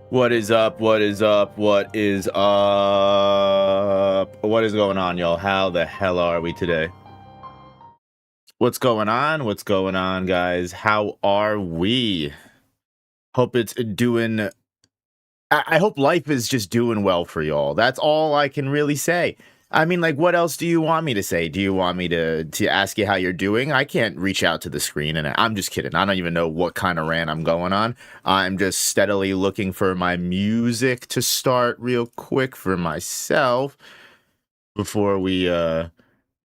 What is up? What is up? What is up? What is going on, y'all? How the hell are we today? What's going on? What's going on, guys? How are we? Hope it's doing... I hope life is just doing well for y'all. That's all I can really say. I mean, like, what else do you want me to say? Do you want me to ask you how you're doing? I can't reach out to the screen, and I'm just kidding. I don't even know what kind of rant I'm going on. I'm just steadily looking for my music to start real quick for myself before we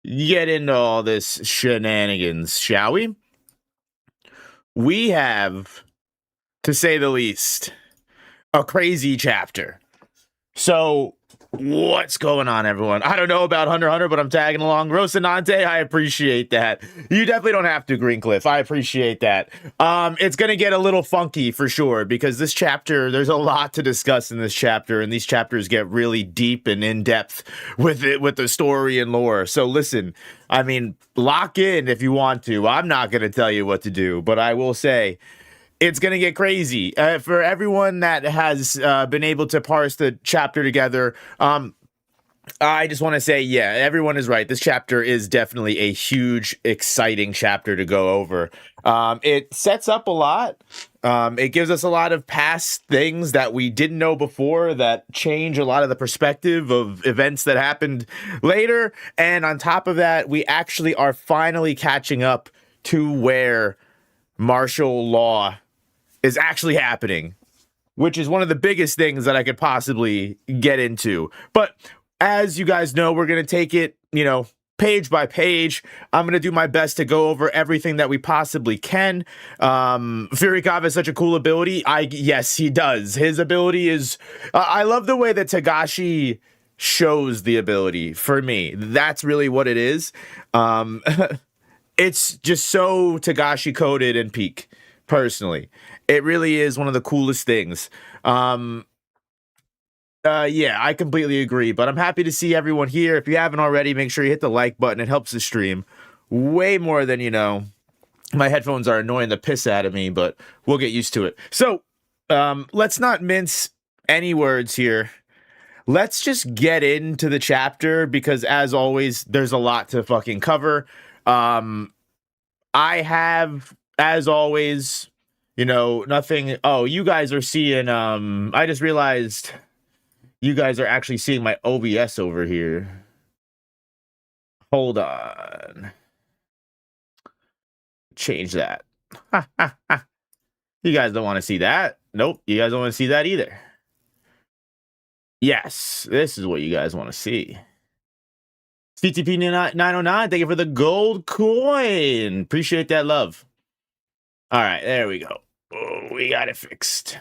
get into all this shenanigans, shall we? We have, to say the least, a crazy chapter. So, what's going on, everyone? I don't know about Hunter x Hunter, but I'm tagging along. Rocinante, I appreciate that. You definitely don't have to, Greencliff. I appreciate that. It's going to get a little funky for sure, because this chapter, there's a lot to discuss in this chapter, and these chapters get really deep and in-depth with it, with the story and lore. So listen, I mean, lock in if you want to. I'm not going to tell you what to do, but I will say, it's going to get crazy. For everyone that has been able to parse the chapter together, I just want to say, yeah, everyone is right. This chapter is definitely a huge, exciting chapter to go over. It sets up a lot. It gives us a lot of past things that we didn't know before that change a lot of the perspective of events that happened later. And on top of that, we actually are finally catching up to where martial law is actually happening, which is one of the biggest things that I could possibly get into. But as you guys know, we're going to take it, page by page. I'm going to do my best to go over everything that we possibly can. Furikawa has such a cool ability. Yes, he does. His ability is... I love the way that Tagashi shows the ability for me. That's really what it is. It's just so Tagashi coded and peak, personally. It really is one of the coolest things. Yeah, I completely agree, but I'm happy to see everyone here. If you haven't already, make sure you hit the like button. It helps the stream way more than, my headphones are annoying the piss out of me, but we'll get used to it. So, let's not mince any words here. Let's just get into the chapter, because as always, there's a lot to fucking cover. I have, as always, nothing. Oh, you guys are seeing, I just realized you guys are actually seeing my OBS over here. Hold on. Change that. You guys don't want to see that. Nope, you guys don't want to see that either. Yes, this is what you guys want to see. CTP 909, thank you for the gold coin. Appreciate that love. All right, there we go. Oh, we got it fixed.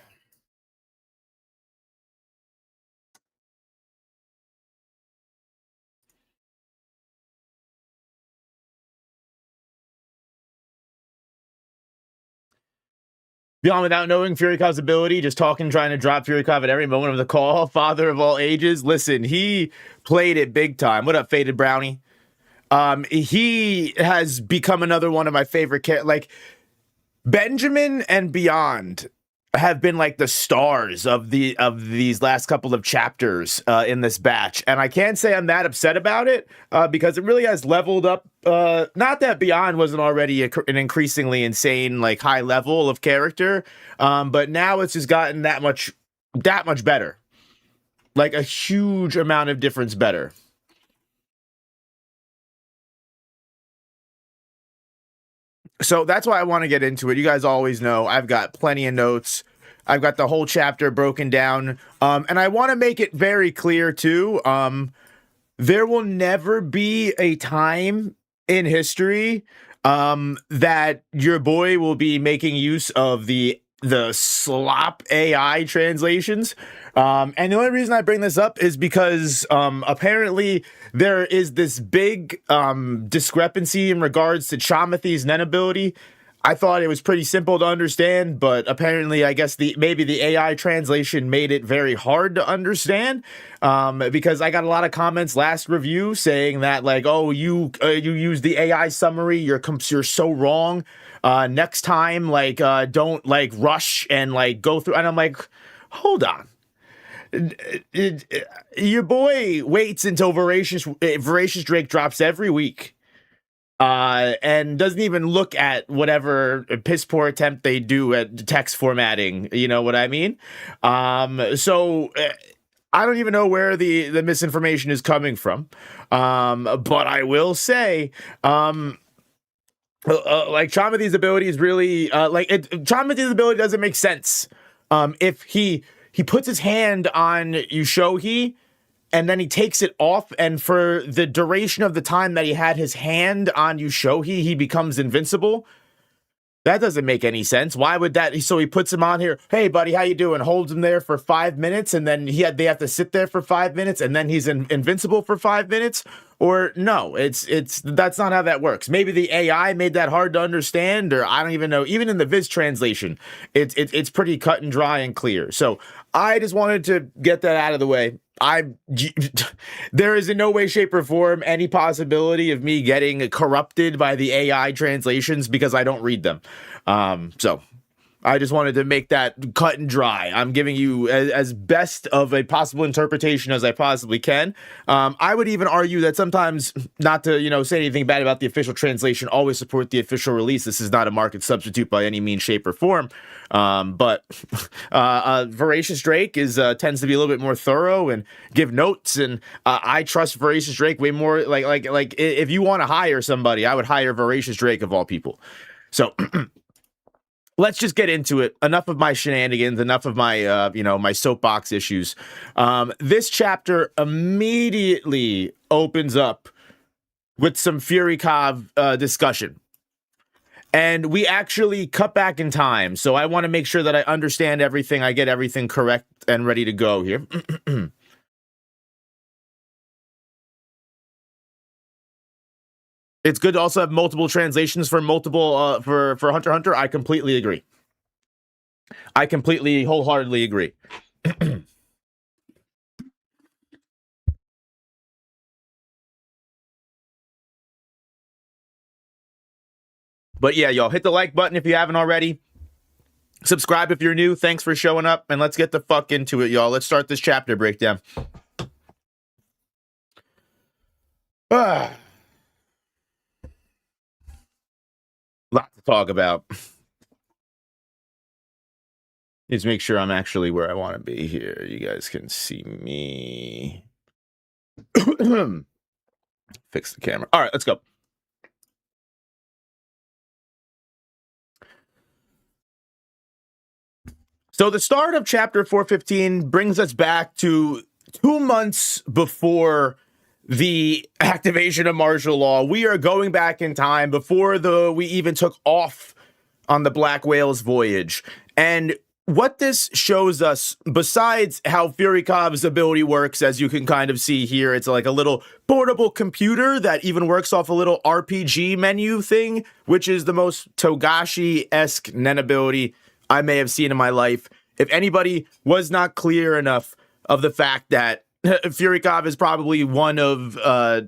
Beyond without knowing Furikawa's ability, just talking, trying to drop Furikawa at every moment of the call. Father of all ages. Listen, he played it big time. What up, Faded Brownie? He has become another one of my favorite characters. Like, Benjamin and Beyond have been like the stars of these last couple of chapters in this batch, and I can't say I'm that upset about it because it really has leveled up. Not that Beyond wasn't already an increasingly insane, like, high level of character, but now it's just gotten that much better, like a huge amount of difference better. So that's why I want to get into it. You guys always know I've got plenty of notes. I've got the whole chapter broken down. And I want to make it very clear, too. There will never be a time in history that your boy will be making use of the slop AI translations. And the only reason I bring this up is because apparently there is this big discrepancy in regards to Chamathi's Nen ability. I thought it was pretty simple to understand, but apparently I guess maybe the AI translation made it very hard to understand, because I got a lot of comments last review saying that, like, oh, you use the AI summary, you're so wrong. Next time, like, don't, like, rush and, like, go through. And I'm like, hold on. Your boy waits until Voracious Drake drops every week, and doesn't even look at whatever piss poor attempt they do at text formatting. You know what I mean? So I don't even know where the misinformation is coming from. But I will say, like Chamath's ability is really Chamath's ability doesn't make sense. If he puts his hand on Yushohi and then he takes it off, and for the duration of the time that he had his hand on Yushohi, he becomes invincible. That doesn't make any sense. Why would that? So he puts him on here. Hey, buddy, how you doing? Holds him there for 5 minutes, and then they have to sit there for 5 minutes, and then he's invincible for 5 minutes. Or no, that's not how that works. Maybe the AI made that hard to understand, or I don't even know. Even in the Viz translation, it's pretty cut and dry and clear. So I just wanted to get that out of the way. There is in no way, shape, or form any possibility of me getting corrupted by the AI translations because I don't read them. So I just wanted to make that cut and dry. I'm giving you as best of a possible interpretation as I possibly can. I would even argue that sometimes, not to say anything bad about the official translation, always support the official release. This is not a market substitute by any means, shape, or form. But Voracious Drake tends to be a little bit more thorough and give notes, and I trust Voracious Drake way more. Like if you want to hire somebody, I would hire Voracious Drake of all people. So let's just get into it. Enough of my shenanigans, enough of my my soapbox issues. This chapter immediately opens up with some Furikov discussion. And we actually cut back in time, so I want to make sure that I understand everything, I get everything correct and ready to go here. It's good to also have multiple translations for multiple for Hunter x Hunter. I completely agree. I completely wholeheartedly agree. But yeah, y'all, hit the like button if you haven't already. Subscribe if you're new. Thanks for showing up, and let's get the fuck into it, y'all. Let's start this chapter breakdown. Lot to talk about. Let's make sure I'm actually where I want to be here. You guys can see me. Fix the camera. All right, let's go. So the start of chapter 415 brings us back to 2 months before the activation of martial law. We are going back in time before we even took off on the Black Whale's voyage. And what this shows us, besides how Furikov's ability works, as you can kind of see here, it's like a little portable computer that even works off a little RPG menu thing, which is the most Togashi-esque Nen ability I may have seen in my life. If anybody was not clear enough of the fact that Furikov is probably one of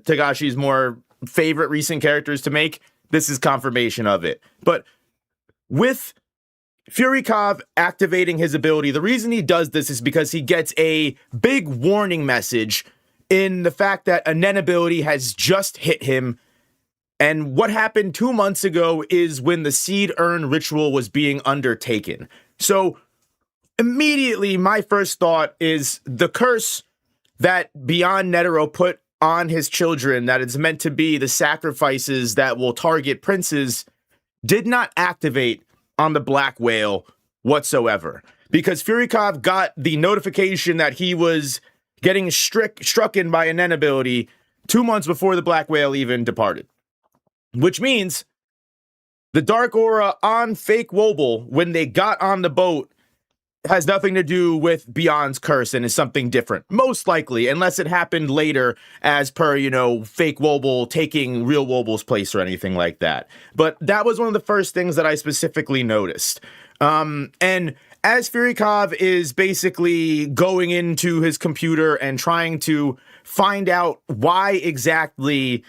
Togashi's more favorite recent characters to make, this is confirmation of it. But with Furikov activating his ability, the reason he does this is because he gets a big warning message in the fact that a Nen ability has just hit him. And what happened 2 months ago is when the Seed Urn ritual was being undertaken. So immediately my first thought is the curse that Beyond Netero put on his children, that it's meant to be the sacrifices that will target princes, did not activate on the Black Whale whatsoever. Because Furikov got the notification that he was getting strucken by a Nen ability 2 months before the Black Whale even departed. Which means the Dark Aura on Fake Wobble, when they got on the boat, has nothing to do with Beyond's curse and is something different. Most likely, unless it happened later as per, Fake Wobble taking real Wobble's place or anything like that. But that was one of the first things that I specifically noticed. And as Furikov is basically going into his computer and trying to find out why exactly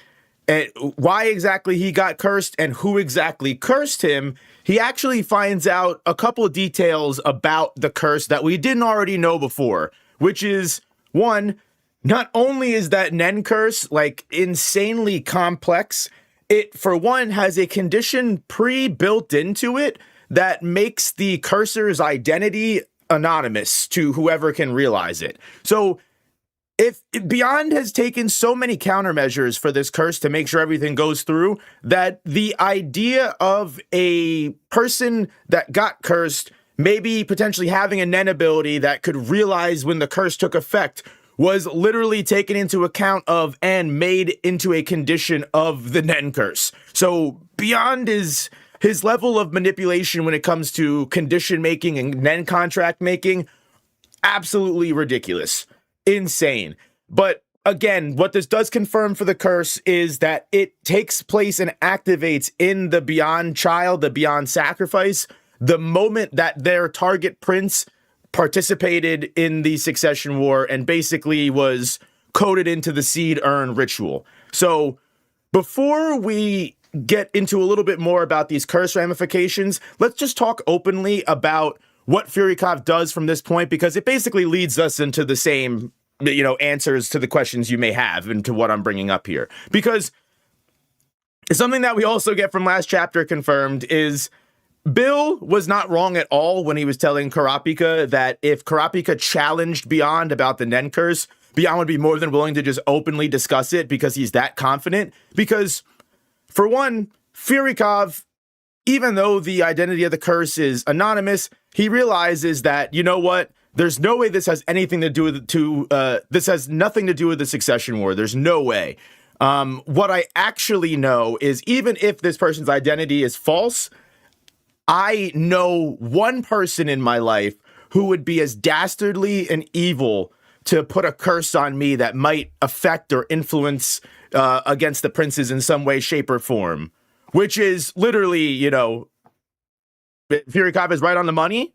and why exactly he got cursed and who exactly cursed him, he actually finds out a couple of details about the curse that we didn't already know before, which is, one, not only is that Nen curse like insanely complex, it, for one, has a condition pre-built into it that makes the cursor's identity anonymous to whoever can realize it. So if Beyond has taken so many countermeasures for this curse to make sure everything goes through, that the idea of a person that got cursed maybe potentially having a Nen ability that could realize when the curse took effect was literally taken into account of and made into a condition of the Nen curse. So Beyond is his level of manipulation when it comes to condition making and Nen contract making, absolutely ridiculous. Insane. But again, what this does confirm for the curse is that it takes place and activates in the Beyond child, the Beyond sacrifice, the moment that their target prince participated in the succession war and basically was coded into the seed urn ritual. So before we get into a little bit more about these curse ramifications, let's just talk openly about what Furikov does from this point, because it basically leads us into the same, answers to the questions you may have and to what I'm bringing up here. Because something that we also get from last chapter confirmed is Bill was not wrong at all when he was telling Karapika that if Karapika challenged Beyond about the Nen curse, Beyond would be more than willing to just openly discuss it because he's that confident. Because, for one, Furikov, even though the identity of the curse is anonymous, he realizes that, you know what, there's no way this has anything to do with this has nothing to do with the succession war. There's no way. What I actually know is even if this person's identity is false, I know one person in my life who would be as dastardly and evil to put a curse on me that might affect or influence against the princes in some way, shape, or form. Which is literally, Furikov is right on the money.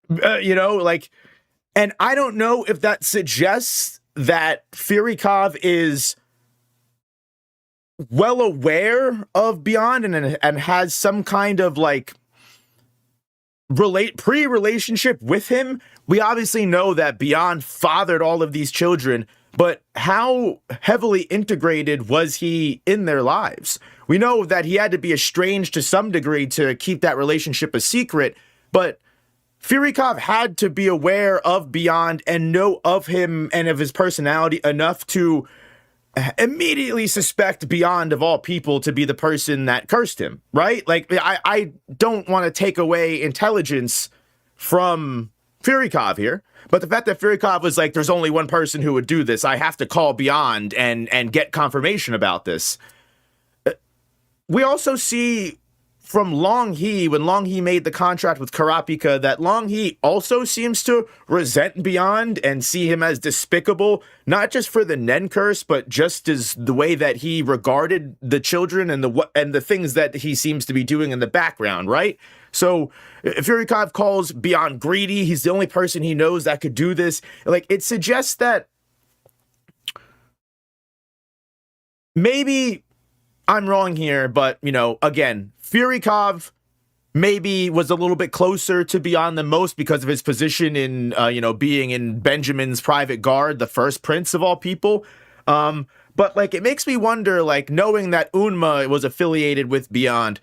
And I don't know if that suggests that Furikov is well aware of Beyond and has some kind of pre-relationship with him. We obviously know that Beyond fathered all of these children, but how heavily integrated was he in their lives? We know that he had to be estranged to some degree to keep that relationship a secret, but Furikov had to be aware of Beyond and know of him and of his personality enough to immediately suspect Beyond, of all people, to be the person that cursed him, right? I don't want to take away intelligence from Furikov here, but the fact that Furikov was like, there's only one person who would do this, I have to call Beyond and get confirmation about this. We also see from Long He, when Long He made the contract with Karapika, that Long He also seems to resent Beyond and see him as despicable, not just for the Nen curse, but just as the way that he regarded the children and the things that he seems to be doing in the background, right? So Furikov calls Beyond greedy. He's the only person he knows that could do this. It suggests that maybe I'm wrong here, but, again, Furikov maybe was a little bit closer to Beyond than most because of his position in, being in Benjamin's private guard, the first prince of all people. But, it makes me wonder, knowing that Unma was affiliated with Beyond,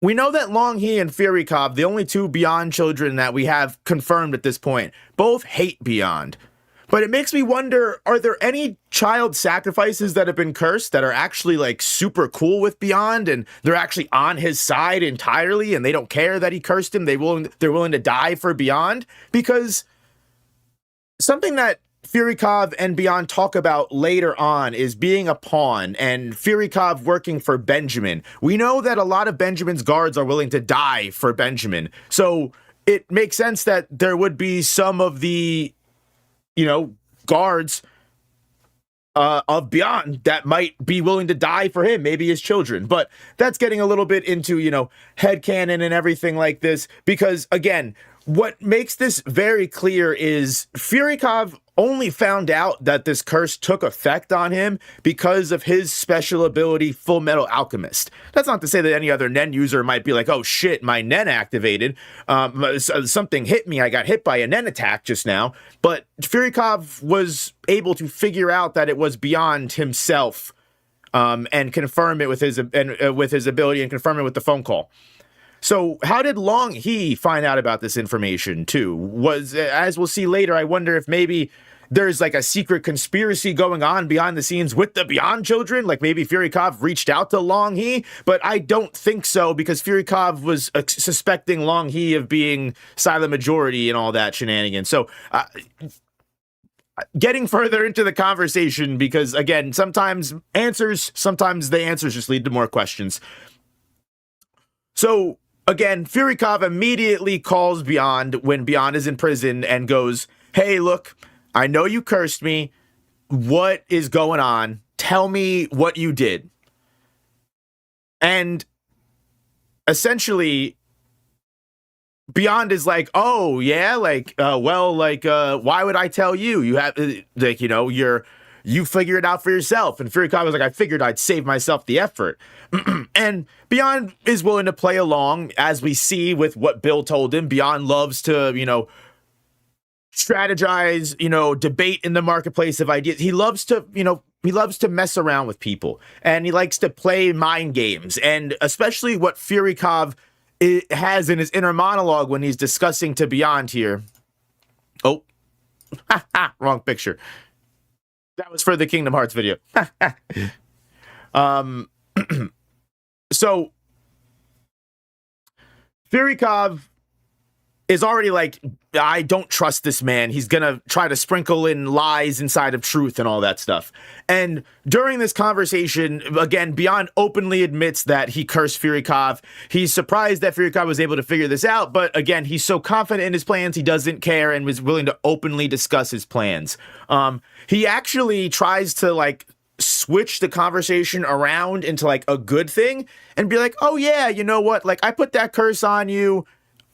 we know that Long He and Furikov, the only two Beyond children that we have confirmed at this point, both hate Beyond. But it makes me wonder, are there any child sacrifices that have been cursed that are actually super cool with Beyond and they're actually on his side entirely and they don't care that he cursed him? They're willing to die for Beyond? Because something that Furikov and Beyond talk about later on is being a pawn and Furikov working for Benjamin. We know that a lot of Benjamin's guards are willing to die for Benjamin. So it makes sense that there would be some of the guards of Beyond that might be willing to die for him, maybe his children. But that's getting a little bit into, headcanon and everything like this, because, again, what makes this very clear is Furikov only found out that this curse took effect on him because of his special ability, Full Metal Alchemist. That's not to say that any other Nen user might be like, oh shit, my Nen activated. Something hit me. I got hit by a Nen attack just now. But Furikov was able to figure out that it was beyond himself, and confirm it with his ability and confirm it with the phone call. So how did Long He find out about this information too? Was, as we'll see later, I wonder if maybe there's like a secret conspiracy going on behind the scenes with the Beyond Children. Like maybe Furikov reached out to Long He, but I don't think so, because Furikov was suspecting Long He of being silent majority and all that shenanigans. So getting further into the conversation, because again, sometimes the answers just lead to more questions. So again, Furikov immediately calls Beyond when Beyond is in prison and goes, hey, look, I know you cursed me. What is going on? Tell me what you did. And essentially, Beyond is like, oh, yeah, like, why would I tell you? You have, like, you know, you figure it out for yourself. And Furikov was like, I figured I'd save myself the effort. And Beyond is willing to play along, as we see with what Bill told him. Beyond loves to, you know, strategize, you know, debate in the marketplace of ideas. He loves to, you know, he loves to mess around with people, and he likes to play mind games. And especially what Furikov has in his inner monologue when he's discussing to Beyond here. Oh, wrong picture. That was for the Kingdom Hearts video. So Furikov is already like, I don't trust this man. He's gonna try to sprinkle in lies inside of truth and all that stuff. And during this conversation, again, Beyond openly admits that he cursed Furikov. He's surprised that Furikov was able to figure this out, but again, he's so confident in his plans, he doesn't care and was willing to openly discuss his plans. He actually tries to like switch the conversation around into like a good thing and be like, oh yeah, you know what? Like, I put that curse on you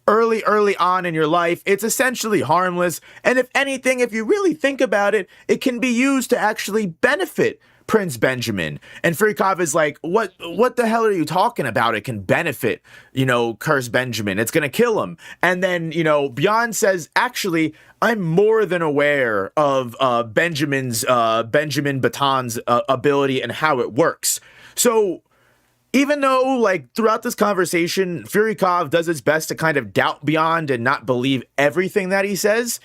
early on in your life. It's essentially harmless. And if anything, if you really think about it, it can be used to actually benefit Prince Benjamin. And Furikov is like, what the hell are you talking about? It can benefit, you know, Curse Benjamin. It's going to kill him. And then, you know, Beyond says, actually, I'm more than aware of Benjamin Baton's ability and how it works. So even though, like, throughout this conversation, Furikov does his best to kind of doubt Beyond and not believe everything that he says,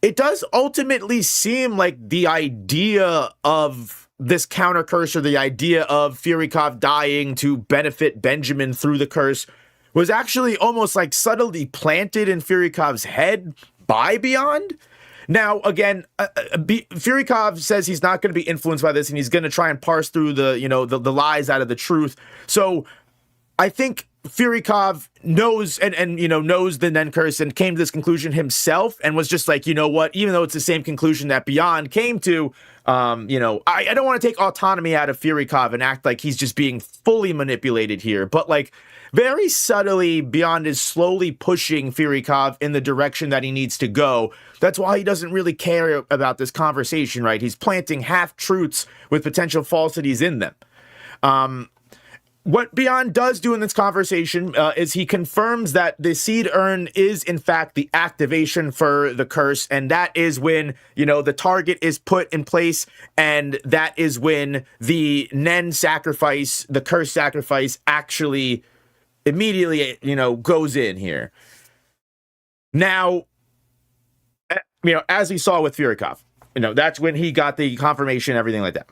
it does ultimately seem like the idea of this counter curse, or the idea of Furikov dying to benefit Benjamin through the curse, was actually almost like subtly planted in Furikov's head by Beyond. Now, again, Furikov says he's not going to be influenced by this, and he's going to try and parse through the, you know, the lies out of the truth. So I think Furikov knows and you know, knows the Nen curse and came to this conclusion himself, and was just like, you know what, even though it's the same conclusion that Beyond came to, you know, I don't want to take autonomy out of Furikov and act like he's just being fully manipulated here, but like, very subtly, Beyond is slowly pushing Furikov in the direction that he needs to go. That's why he doesn't really care about this conversation, right? He's planting half-truths with potential falsities in them. What Beyond does do in this conversation is he confirms that the Seed Urn is, in fact, the activation for the curse, and that is when, you know, the target is put in place, and that is when the Nen sacrifice, the curse sacrifice, actually immediately, you know, goes in here. Now, you know, as we saw with Furikov, you know, that's when he got the confirmation, everything like that.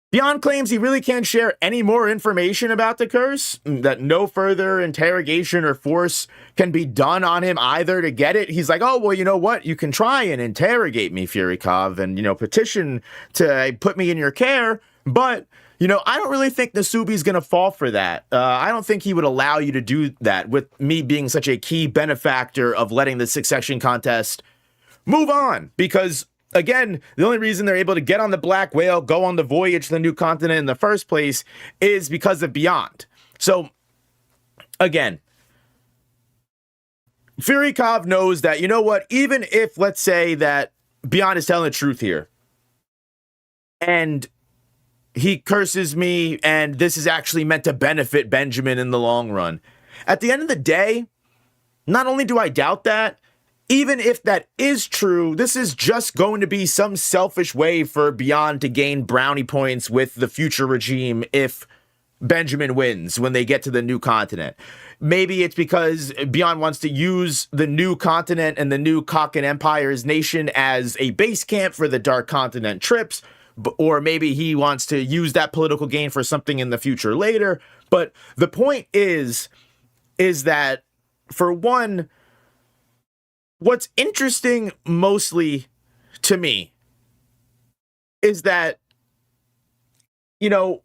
Beyond claims he really can't share any more information about the curse, that no further interrogation or force can be done on him either to get it. He's like, oh, well, you know what? You can try and interrogate me, Furikov, and, you know, petition to put me in your care, but, you know, I don't really think Nasubi's going to fall for that. I don't think he would allow you to do that, with me being such a key benefactor of letting the succession contest move on, because again, the only reason they're able to get on the Black Whale, go on the voyage to the new continent in the first place, is because of Beyond. So, again, Firikov knows that, you know what, even if, let's say that Beyond is telling the truth here, and he curses me, and this is actually meant to benefit Benjamin in the long run. At the end of the day, not only do I doubt that, even if that is true, this is just going to be some selfish way for Beyond to gain brownie points with the future regime if Benjamin wins when they get to the new continent. Maybe it's because Beyond wants to use the new continent and the new Kaken Empire's nation as a base camp for the Dark Continent trips, or maybe he wants to use that political gain for something in the future later. But the point is that, for one, what's interesting mostly to me is that, you know,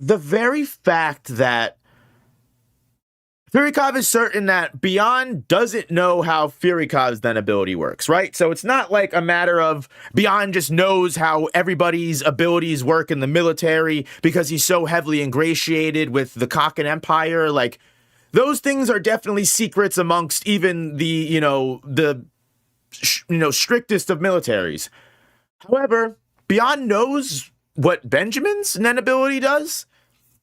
the very fact that Firikov is certain that Beyond doesn't know how Furikov's then ability works, right? So it's not like a matter of Beyond just knows how everybody's abilities work in the military because he's so heavily ingratiated with the Kaken Empire. Like, those things are definitely secrets amongst even the, strictest of militaries. However, Beyond knows what Benjamin's Nen ability does.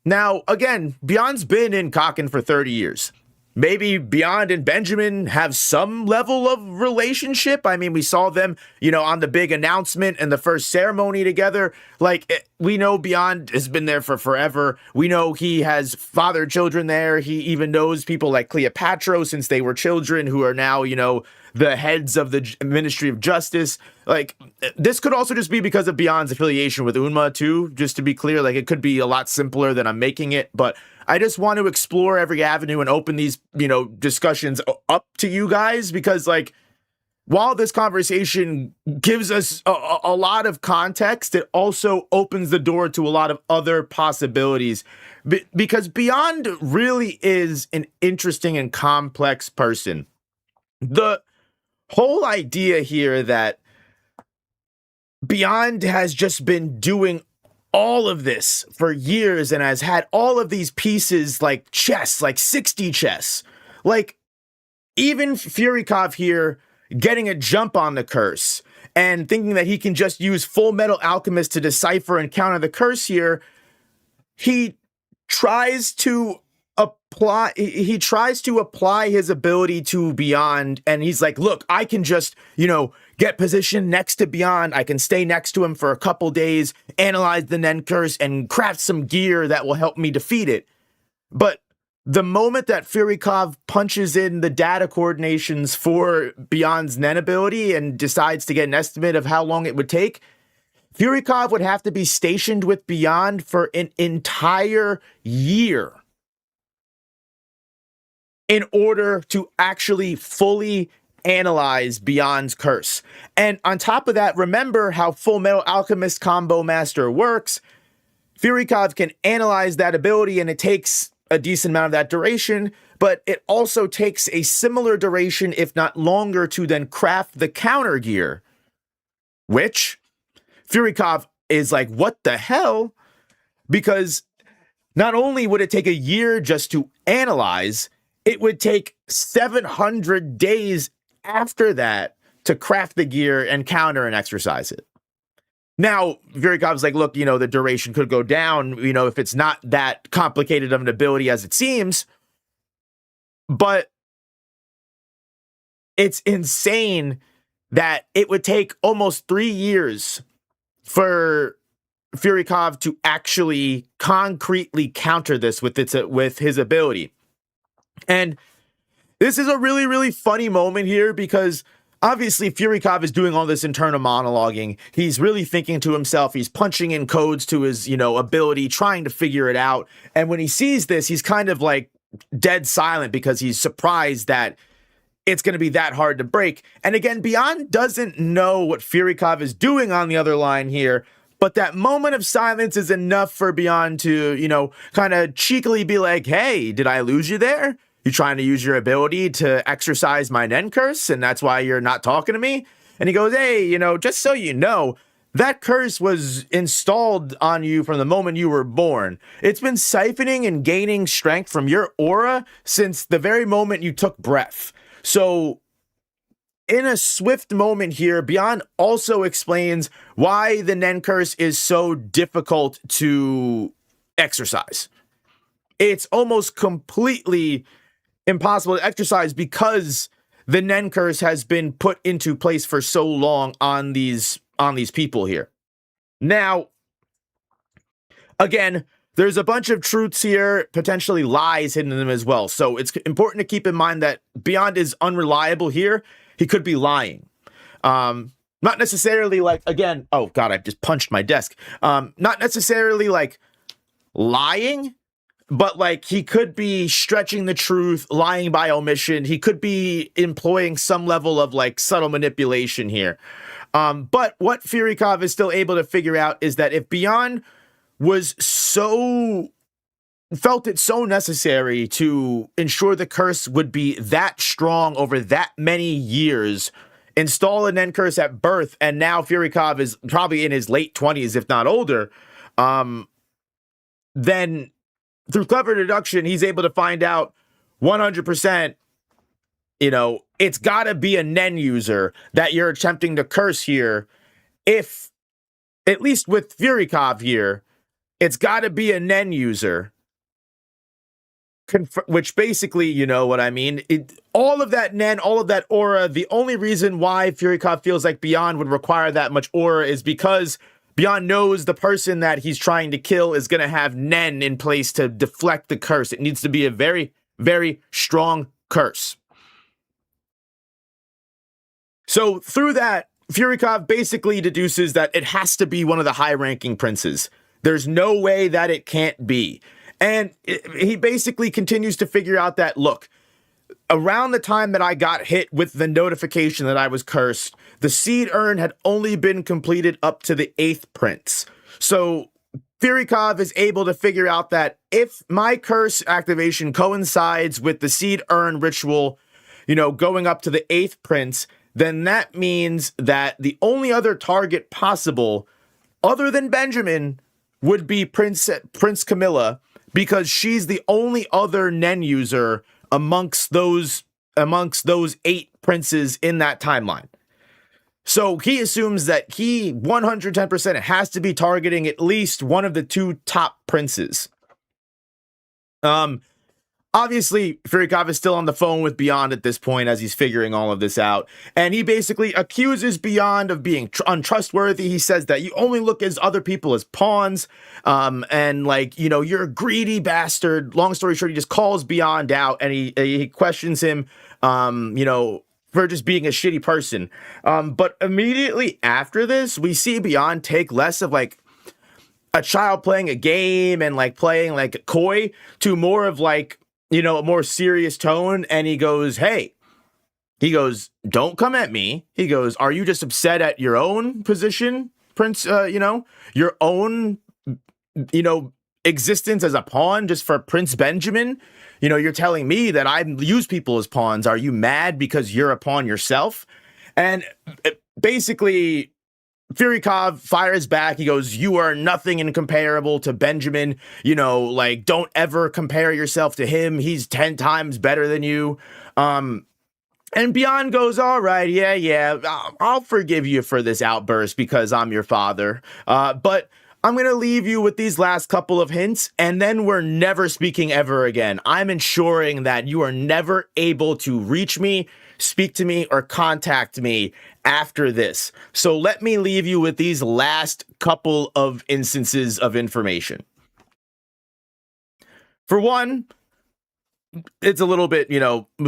Now, again, Beyond's been in Kaken for 30 years. Maybe Beyond and Benjamin have some level of relationship. I mean, we saw them, on the big announcement and the first ceremony together. Like, we know Beyond has been there for forever. We know he has fathered children there. He even knows people like Cleopatra since they were children, who are now, the heads of the Ministry of Justice. Like, this could also just be because of Beyond's affiliation with Unma too, just to be clear. Like, it could be a lot simpler than I'm making it, but I just want to explore every avenue and open these, discussions up to you guys, because, like, while this conversation gives us a lot of context, it also opens the door to a lot of other possibilities, because Beyond really is an interesting and complex person. The whole idea here that Beyond has just been doing all of this for years and has had all of these pieces like chess, like 60 chess. Like, even Firikov here getting a jump on the curse and thinking that he can just use Full Metal Alchemist to decipher and counter the curse here, he tries to apply his ability to Beyond, and he's like, look, I can just, get positioned next to Beyond. I can stay next to him for a couple days, analyze the Nen curse, and craft some gear that will help me defeat it. But the moment that Firikov punches in the data coordinations for Beyond's Nen ability and decides to get an estimate of how long it would take, Firikov would have to be stationed with Beyond for an entire year in order to actually fully analyze Beyond's curse. And on top of that, remember how Full Metal Alchemist Combo Master works. Firikov can analyze that ability, and it takes a decent amount of that duration, but it also takes a similar duration, if not longer, to then craft the counter gear, which Firikov is like, what the hell? Because not only would it take a year just to analyze, it would take 700 days after that to craft the gear and counter and exercise it. Now, Firikov's like, look, the duration could go down, if it's not that complicated of an ability as it seems. But it's insane that it would take almost 3 years for Firikov to actually concretely counter this with his ability. And this is a really, really funny moment here, because obviously Firikov is doing all this internal monologuing. He's really thinking to himself. He's punching in codes to his, ability, trying to figure it out. And when he sees this, he's kind of like dead silent, because he's surprised that it's going to be that hard to break. And again, Beyond doesn't know what Firikov is doing on the other line here, but that moment of silence is enough for Beyond to, kind of cheekily be like, hey, did I lose you there? You trying to use your ability to exercise my Nen curse, and that's why you're not talking to me? And he goes, hey, just so you know, that curse was installed on you from the moment you were born. It's been siphoning and gaining strength from your aura since the very moment you took breath. So, in a swift moment here, Beyond also explains why the Nen curse is so difficult to exercise. It's almost completely impossible to exercise because the Nen curse has been put into place for so long on these people here. Now, again, there's a bunch of truths here, potentially lies hidden in them as well. So it's important to keep in mind that Beyond is unreliable here. He could be lying. Not necessarily like, again, oh God, I just punched my desk. Not necessarily like lying, but like he could be stretching the truth, lying by omission. He could be employing some level of like subtle manipulation here. But what Firikov is still able to figure out is that if Beyond felt it so necessary to ensure the curse would be that strong over that many years, install a Nen curse at birth, and now Firikov is probably in his late 20s, if not older, then through clever deduction, he's able to find out 100%, it's got to be a Nen user that you're attempting to curse here. If, at least with Firikov here, it's got to be a Nen user. Which basically, you know what I mean? All of that Nen, all of that aura, the only reason why Firikov feels like Beyond would require that much aura is because Beyond knows the person that he's trying to kill is going to have Nen in place to deflect the curse. It needs to be a very, very strong curse. So through that, Firikov basically deduces that it has to be one of the high-ranking princes. There's no way that it can't be. And he basically continues to figure out that, look, around the time that I got hit with the notification that I was cursed, the seed urn had only been completed up to the 8th prince. So Firikov is able to figure out that if my curse activation coincides with the seed urn ritual, going up to the 8th prince, then that means that the only other target possible, other than Benjamin, would be Prince Camilla, because she's the only other Nen user amongst those 8 princes in that timeline. So he assumes that he 110% has to be targeting at least one of the 2 top princes. Obviously, Firikov is still on the phone with Beyond at this point as he's figuring all of this out. And he basically accuses Beyond of being untrustworthy. He says that you only look at other people as pawns. And you're a greedy bastard. Long story short, he just calls Beyond out and he questions him, for just being a shitty person. But immediately after this, we see Beyond take less of like a child playing a game and like playing like coy to more of like, a more serious tone. And he goes, don't come at me. He goes, are you just upset at your own position, Prince? Your own, existence as a pawn just for Prince Benjamin? You're telling me that I use people as pawns. Are you mad because you're a pawn yourself? And basically, Firikov fires back. He goes, you are nothing incomparable to Benjamin. Don't ever compare yourself to him. He's 10 times better than you. And Beyond goes, all right, yeah, I'll forgive you for this outburst because I'm your father. But I'm going to leave you with these last couple of hints, and then we're never speaking ever again. I'm ensuring that you are never able to reach me, speak to me, or contact me after this. So let me leave you with these last couple of instances of information. For one, it's a little bit,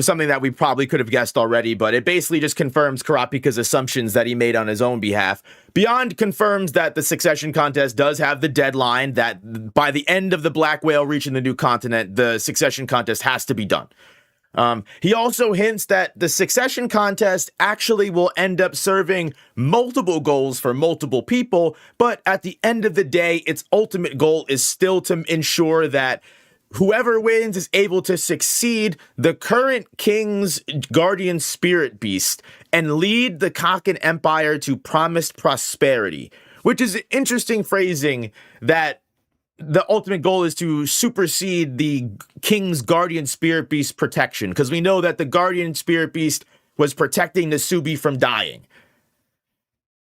something that we probably could have guessed already, but it basically just confirms Karapika's assumptions that he made on his own behalf. Beyond confirms that the succession contest does have the deadline that by the end of the Black Whale reaching the new continent, the succession contest has to be done. He also hints that the succession contest actually will end up serving multiple goals for multiple people, but at the end of the day, its ultimate goal is still to ensure that whoever wins is able to succeed the current king's guardian spirit beast and lead the Kakin Empire to promised prosperity, which is interesting phrasing that the ultimate goal is to supersede the king's guardian spirit beast protection, because we know that the guardian spirit beast was protecting Nasubi from dying.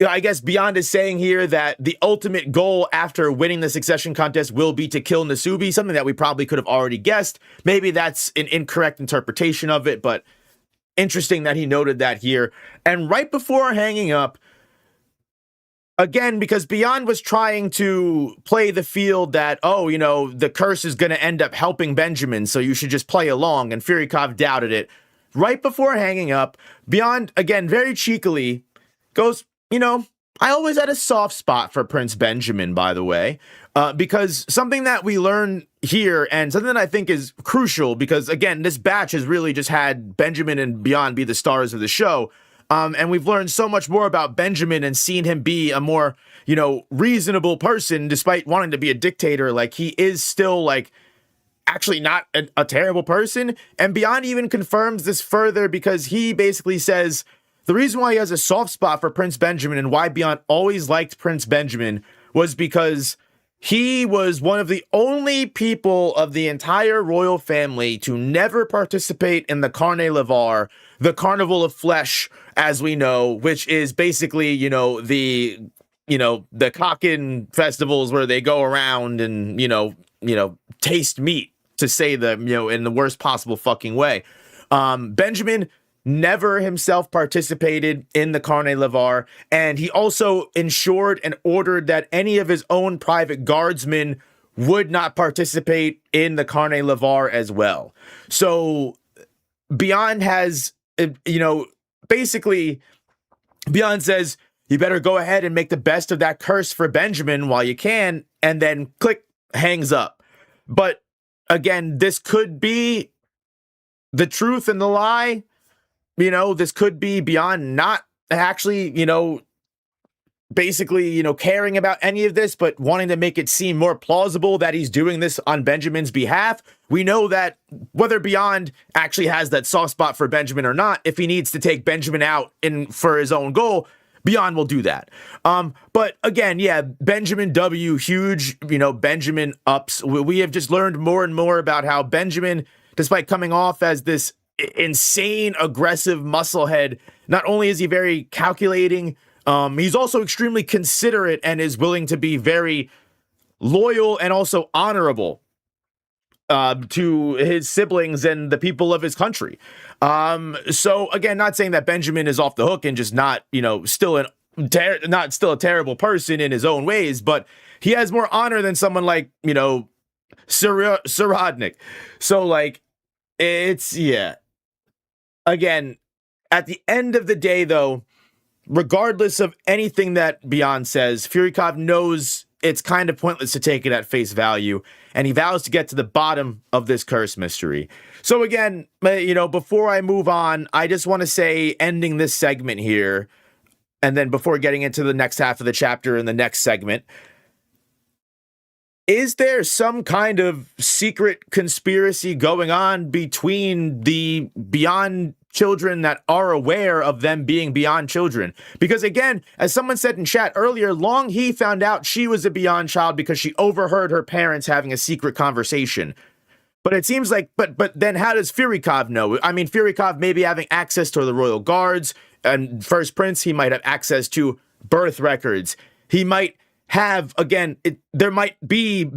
I guess Beyond is saying here that the ultimate goal after winning the succession contest will be to kill Nasubi, something that we probably could have already guessed. Maybe that's an incorrect interpretation of it, but interesting that he noted that here. And right before hanging up, again, because Beyond was trying to play the field that, oh, you know, the curse is going to end up helping Benjamin, so you should just play along, and Furikov doubted it. Right before hanging up, Beyond, again, very cheekily, goes, you know, I always had a soft spot for Prince Benjamin, by the way, because something that we learn here, and something that I think is crucial, because, again, this batch has really just had Benjamin and Beyond be the stars of the show, and we've learned so much more about Benjamin and seen him be a more, you know, reasonable person, despite wanting to be a dictator. Like, he is still, like, actually not a terrible person, and Beyond even confirms this further, because he basically says the reason why he has a soft spot for Prince Benjamin and why Beyond always liked Prince Benjamin was because he was one of the only people of the entire royal family to never participate in the Carne Lavar, the Carnival of Flesh, as we know, which is basically, the Cockin festivals where they go around and, taste meat, to say the, in the worst possible fucking way. Benjamin never himself participated in the Carne Lavar, and he also ensured and ordered that any of his own private guardsmen would not participate in the Carne Lavar as well. So Beyond has, basically Beyond says, you better go ahead and make the best of that curse for Benjamin while you can, and then click, hangs up. But again, this could be the truth and the lie. This could be Beyond not actually, basically, caring about any of this, but wanting to make it seem more plausible that he's doing this on Benjamin's behalf. We know that whether Beyond actually has that soft spot for Benjamin or not, if he needs to take Benjamin out for his own goal, Beyond will do that. But again, yeah, Benjamin W, huge, Benjamin ups. We have just learned more and more about how Benjamin, despite coming off as this insane, aggressive musclehead, not only is he very calculating, he's also extremely considerate and is willing to be very loyal and also honorable to his siblings and the people of his country. So again, not saying that Benjamin is off the hook and just not, still a terrible person in his own ways, but he has more honor than someone like, Saradnik. So like, it's, yeah. Again, at the end of the day, though, regardless of anything that Beyond says, Furikov knows it's kind of pointless to take it at face value, and he vows to get to the bottom of this curse mystery. So again, before I move on, I just want to say, ending this segment here, and then before getting into the next half of the chapter in the next segment, is there some kind of secret conspiracy going on between the Beyond children that are aware of them being Beyond children? Because again, as someone said in chat earlier, Long He found out she was a Beyond child because she overheard her parents having a secret conversation. But it seems like, but then how does Furikov know? I mean, Furikov may be having access to the royal guards, and First Prince, he might have access to birth records. He might have, again, there might be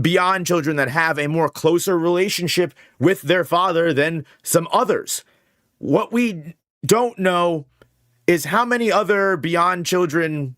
Beyond children that have a more closer relationship with their father than some others. What we don't know is how many other Beyond children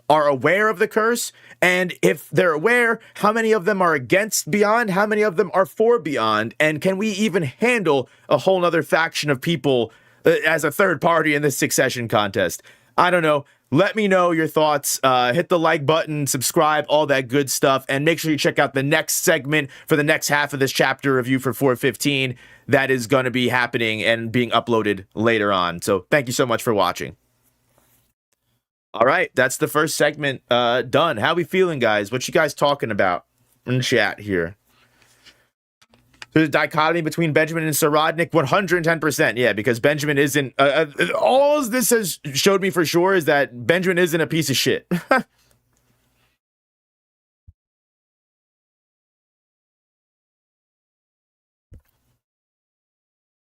are aware of the curse, and if they're aware, how many of them are against Beyond, how many of them are for Beyond, and can we even handle a whole nother faction of people as a third party in this succession contest? I don't know. Let me know your thoughts. Hit the like button, subscribe, all that good stuff, and make sure you check out the next segment for the next half of this chapter review for 415. That is going to be happening and being uploaded later on. So thank you so much for watching. All right, that's the first segment done. How we feeling, guys? What you guys talking about in the chat here? There's a dichotomy between Benjamin and Saradnik, 110%. Yeah, because Benjamin isn't... all this has showed me for sure is that Benjamin isn't a piece of shit.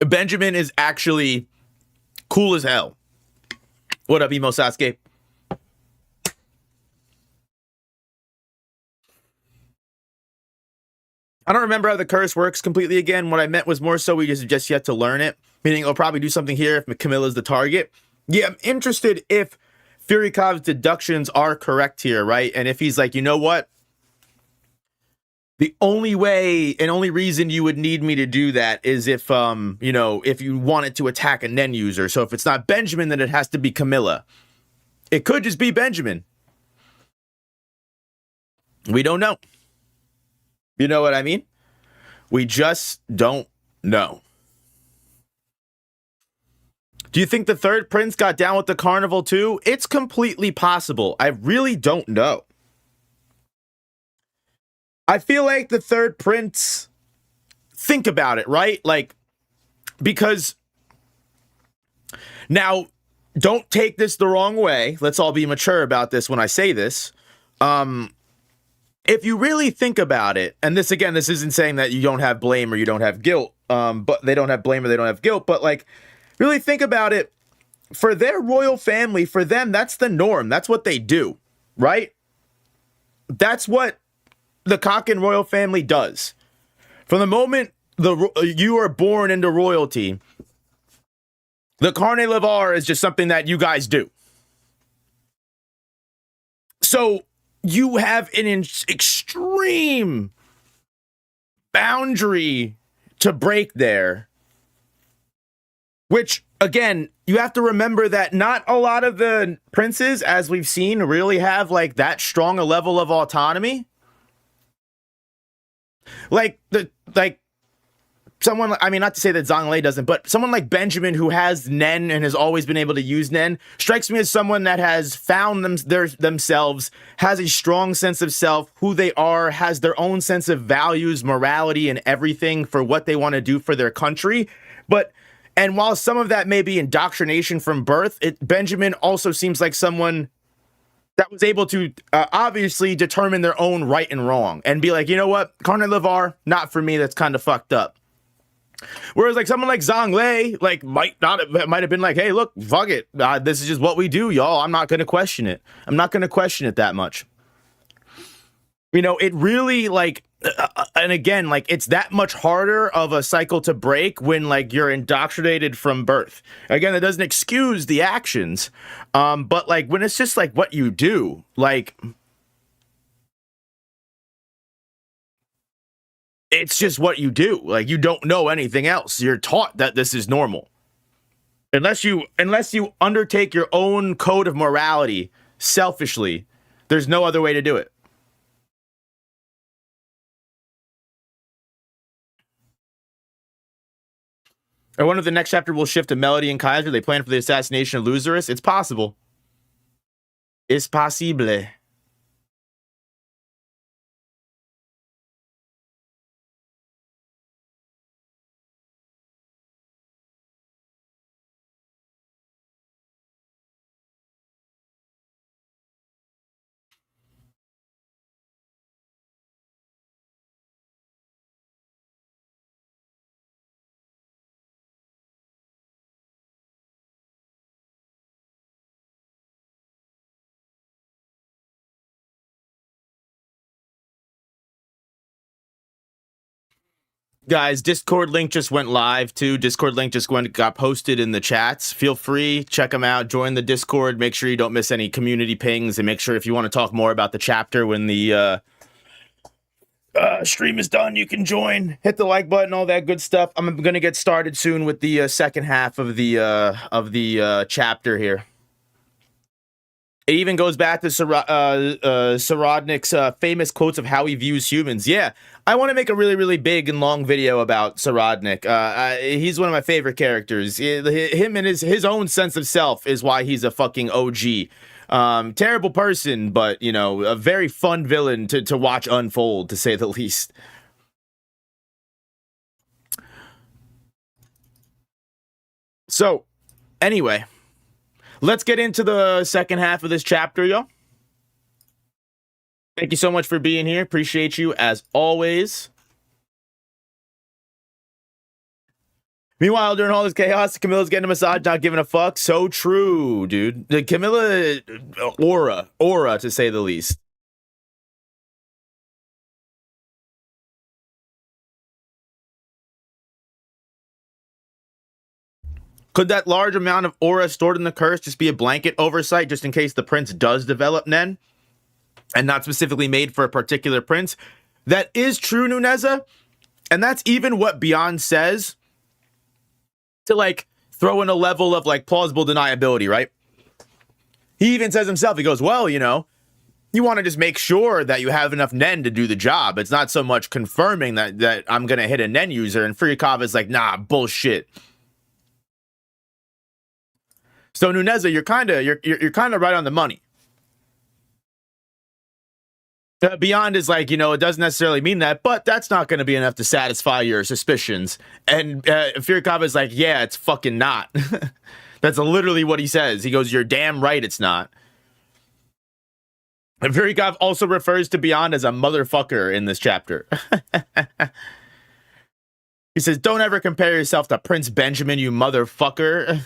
Benjamin is actually cool as hell. What up, Emo Sasuke? I don't remember how the curse works completely again. What I meant was more so we just yet to learn it. Meaning I'll probably do something here if Camilla's the target. Yeah, I'm interested if Furikov's deductions are correct here, right? And if he's like, you know what? The only way and only reason you would need me to do that is if, you know, if you wanted to attack a Nen user. So if it's not Benjamin, then it has to be Camilla. It could just be Benjamin. We don't know. You know what I mean? We just don't know. Do you think the third prince got down with the carnival too? It's completely possible. I really don't know. I feel like the third prince, think about it, right? Like, because now, don't take this the wrong way. Let's all be mature about this when I say this. If you really think about it, and this again, this isn't saying that you don't have blame or you don't have guilt, but they don't have blame or they don't have guilt, but like, really think about it. For their royal family, for them, that's the norm. That's what they do, right? That's what the Kakin royal family does. From the moment you are born into royalty, the Carne Lavar is just something that you guys do. So you have an extreme boundary to break there, which, again, you have to remember that not a lot of the princes, as we've seen, really have like that strong a level of autonomy. Like someone, I mean, not to say that Zhang Lei doesn't, but someone like Benjamin, who has Nen and has always been able to use Nen, strikes me as someone that has found themselves, has a strong sense of self, who they are, has their own sense of values, morality, and everything for what they want to do for their country. And while some of that may be indoctrination from birth, Benjamin also seems like someone that was able to obviously determine their own right and wrong and be like, you know what, Carne Lavar, not for me, that's kind of fucked up. Whereas like someone like Zhang Lei, like might have been like, hey, look, fuck it, this is just what we do, y'all. I'm not going to question it. I'm not going to question it that much. You know, it really like, and again, like it's that much harder of a cycle to break when like you're indoctrinated from birth. Again, that doesn't excuse the actions, but like when it's just like what you do, like it's just what you do. Like you don't know anything else. You're taught that this is normal. Unless you undertake your own code of morality selfishly, there's no other way to do it. I wonder if the next chapter will shift to Melody and Kaiser. They plan for the assassination of Lazarus. It's possible. It's possible. Guys, Discord link just went live too. Discord link just got posted in the chats. Feel free, check them out, join the Discord, make sure you don't miss any community pings, and make sure if you want to talk more about the chapter when the stream is done, you can join. Hit the like button, all that good stuff. I'm going to get started soon with the second half of the chapter here. It even goes back to Sarodnik's famous quotes of how he views humans. Yeah, I want to make a really, really big and long video about Sarodnik. He's one of my favorite characters. Him and his own sense of self is why he's a fucking OG. Terrible person, but, you know, a very fun villain to watch unfold, to say the least. So, anyway, let's get into the second half of this chapter, y'all. Thank you so much for being here. Appreciate you as always. Meanwhile, during all this chaos, Camilla's getting a massage, not giving a fuck. So true, dude. The Camilla aura to say the least. Could that large amount of aura stored in the curse just be a blanket oversight just in case the prince does develop Nen and not specifically made for a particular prince? That is true, Nuneza. And that's even what Beyond says to like throw in a level of like plausible deniability, right? He even says himself, he goes, well, you know, you want to just make sure that you have enough Nen to do the job. It's not so much confirming that I'm going to hit a Nen user. And Furikov is like, nah, bullshit. So Nuneza, you're kind of right on the money. Beyond is like, you know, it doesn't necessarily mean that, but that's not going to be enough to satisfy your suspicions. And Furikov is like, yeah, it's fucking not. That's literally what he says. He goes, you're damn right it's not. And Furikov also refers to Beyond as a motherfucker in this chapter. He says, don't ever compare yourself to Prince Benjamin, you motherfucker.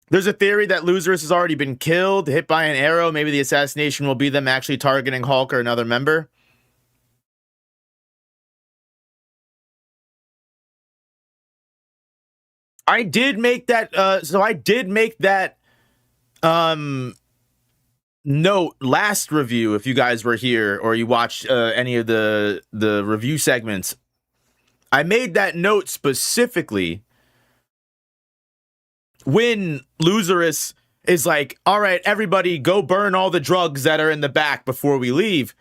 There's a theory that Loserus has already been killed, hit by an arrow. Maybe the assassination will be them actually targeting Hulk or another member. I did make that, note last review, if you guys were here or you watched any of the review segments. I made that note specifically when Loserus is like, all right, everybody go burn all the drugs that are in the back before we leave.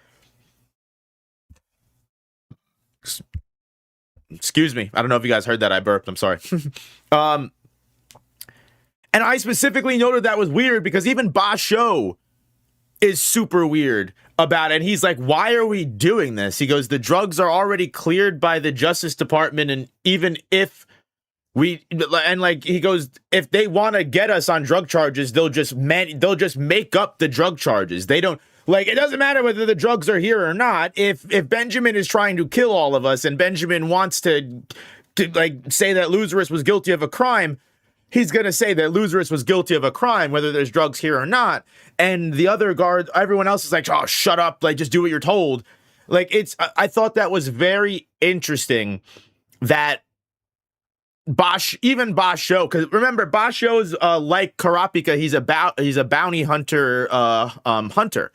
Excuse me. I don't know if you guys heard that. I burped. I'm sorry. And I specifically noted that was weird because even Basho is super weird about it. And he's like, why are we doing this? He goes, the drugs are already cleared by the Justice Department. And even if he goes, if they want to get us on drug charges, they'll just make up the drug charges. They don't, like, it doesn't matter whether the drugs are here or not. If Benjamin is trying to kill all of us and Benjamin wants to like say that Loserus was guilty of a crime, he's going to say that Loserus was guilty of a crime, whether there's drugs here or not. And the other guard, everyone else is like, oh, shut up. Like, just do what you're told. Like, I thought that was very interesting that Basho, because remember, Basho's like Karapika, he's a bounty hunter hunter.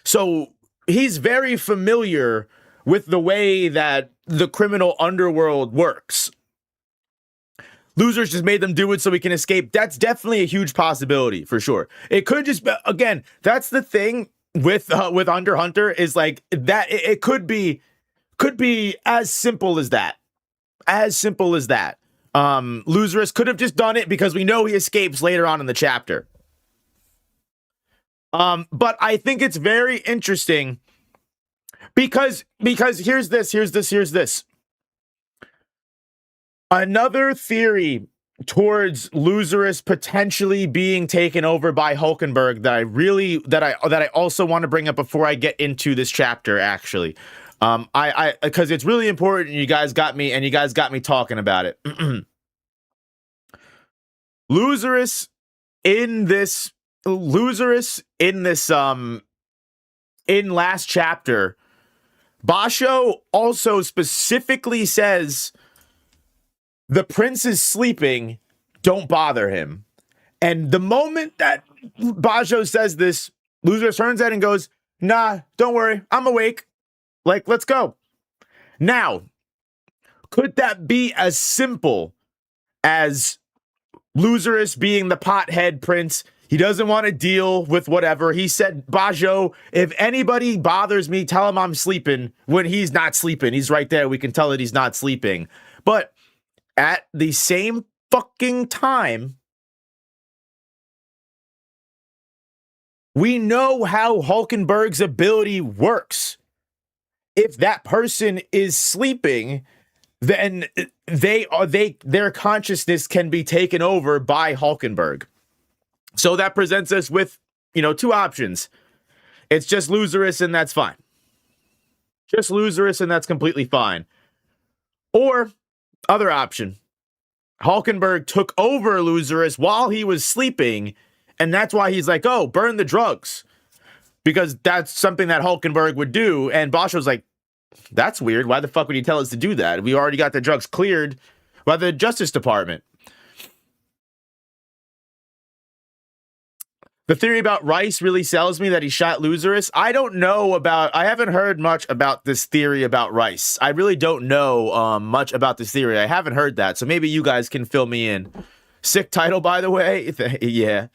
So he's very familiar with the way that the criminal underworld works. Losers just made them do it so we can escape. That's definitely a huge possibility for sure. It could just be, again, that's the thing with Under Hunter is like that. It could be as simple as that. As simple as that. Loserus could have just done it because we know he escapes later on in the chapter. But I think it's very interesting because here's this. Another theory towards Loserus potentially being taken over by Hulkenberg that I also want to bring up before I get into this chapter, actually. Because it's really important. You guys got me talking about it. Loserus in last chapter, Basho also specifically says the prince is sleeping, don't bother him. And the moment that Basho says this, Loserus turns out and goes, nah, don't worry, I'm awake. Like, let's go. Now, could that be as simple as Loserus being the pothead prince? He doesn't want to deal with whatever. He said, Basho, if anybody bothers me, tell him I'm sleeping, when he's not sleeping. He's right there. We can tell that he's not sleeping. But at the same fucking time, we know how Hulkenberg's ability works. If that person is sleeping, then their consciousness can be taken over by Hulkenberg. So that presents us with, two options. It's just Loserus, and that's fine. Just Loserus, and that's completely fine. Or, other option, Hulkenberg took over Loserus while he was sleeping, and that's why he's like, oh, burn the drugs. Because that's something that Hulkenberg would do, and Bosch was like, that's weird. Why the fuck would he tell us to do that? We already got the drugs cleared by the Justice Department. The theory about Rice really sells me that he shot Loserus. I haven't heard much about this theory about Rice. I really don't know much about this theory. I haven't heard that, so maybe you guys can fill me in. Sick title, by the way. Yeah.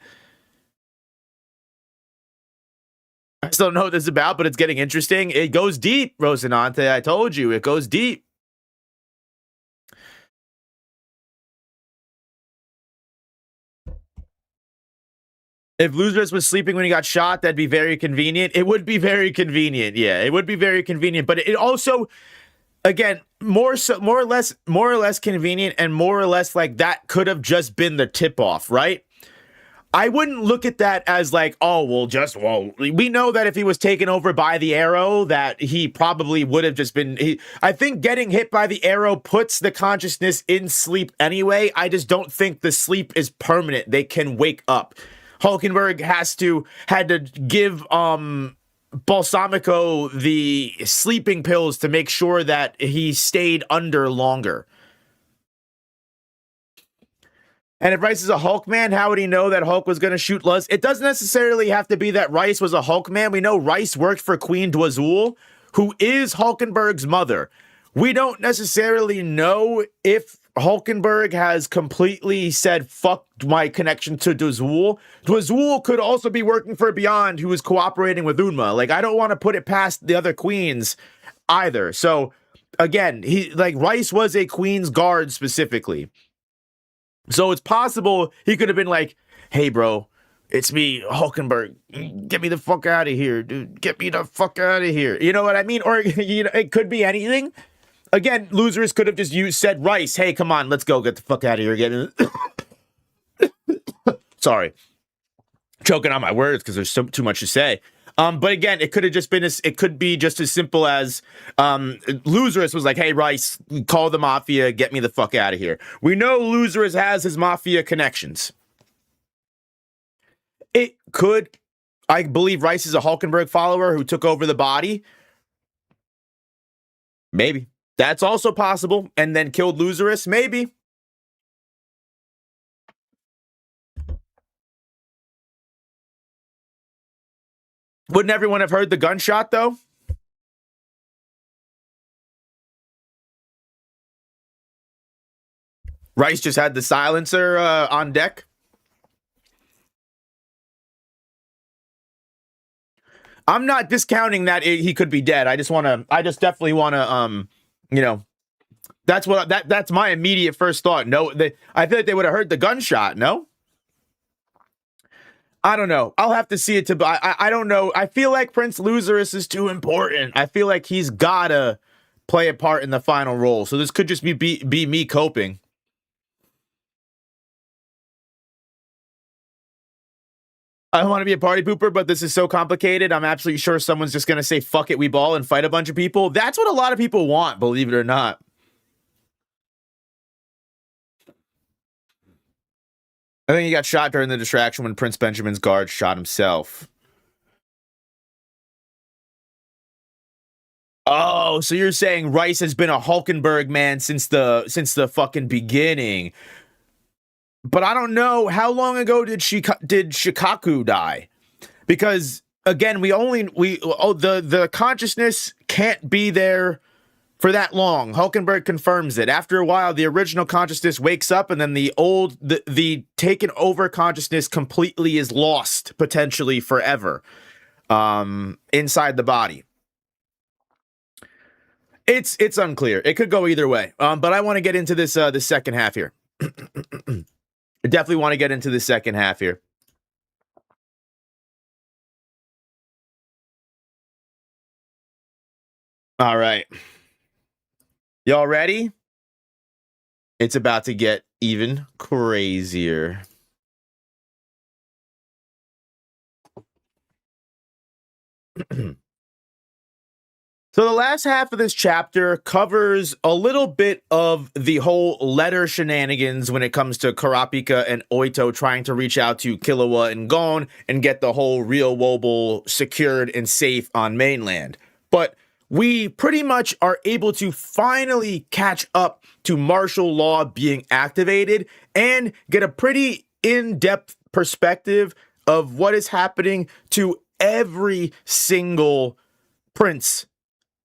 I still don't know what this is about, but it's getting interesting. It goes deep, Rosinante. I told you, it goes deep. If Loserus was sleeping when he got shot, that'd be very convenient. It would be very convenient. Yeah, it would be very convenient. But it also, again, more or less convenient, and more or less like that could have just been the tip off, right? I wouldn't look at that as like, oh, we know that if he was taken over by the arrow, that he probably would have just been. I think getting hit by the arrow puts the consciousness in sleep anyway. I just don't think the sleep is permanent. They can wake up. Hulkenberg had to give Balsamico the sleeping pills to make sure that he stayed under longer. And if Rice is a Hulk man, how would he know that Hulk was going to shoot Luz? It doesn't necessarily have to be that Rice was a Hulk man. We know Rice worked for Queen Dwazul, who is Hulkenberg's mother. We don't necessarily know if Hulkenberg has completely said, fuck my connection to Dwazul. Dwazul could also be working for Beyond, who is cooperating with Unma. Like, I don't want to put it past the other queens either. So, again, Rice was a queen's guard specifically. So it's possible he could have been like, hey, bro, it's me, Hulkenberg. Get me the fuck out of here, dude. Get me the fuck out of here. You know what I mean? Or, it could be anything. Again, Losers could have just said, Rice, hey, come on, let's go get the fuck out of here again. Sorry. Choking on my words because there's too much to say. But again, it could have just been it could be just as simple as Loserus was like, hey, Rice, call the Mafia, get me the fuck out of here. We know Loserus has his Mafia connections. It could. I believe Rice is a Hulkenberg follower who took over the body. Maybe. That's also possible. And then killed Loserus. Maybe. Wouldn't everyone have heard the gunshot, though? Rice just had the silencer on deck. I'm not discounting that he could be dead. I just definitely want to, that's my immediate first thought. No, I feel like they would have heard the gunshot. No? I don't know. I'll have to see it I don't know. I feel like Prince Loserus is too important. I feel like he's gotta play a part in the final role. So this could just be me coping. I don't want to be a party pooper, but this is so complicated. I'm absolutely sure someone's just going to say, fuck it, we ball and fight a bunch of people. That's what a lot of people want, believe it or not. I think he got shot during the distraction when Prince Benjamin's guard shot himself. Oh, so you're saying Rice has been a Hulkenberg man since the fucking beginning. But I don't know, how long ago did Shikaku die? Because again, the consciousness can't be there for that long. Hulkenberg confirms it. After a while, the original consciousness wakes up, and then the taken over consciousness completely is lost, potentially forever, inside the body. It's unclear. It could go either way. But I want to get into this the second half here. I definitely want to get into the second half here. All right. Y'all ready? It's about to get even crazier. So the last half of this chapter covers a little bit of the whole letter shenanigans when it comes to Kurapika and Oito trying to reach out to Killua and Gon and get the whole real Wobble secured and safe on mainland. But we pretty much are able to finally catch up to martial law being activated and get a pretty in-depth perspective of what is happening to every single prince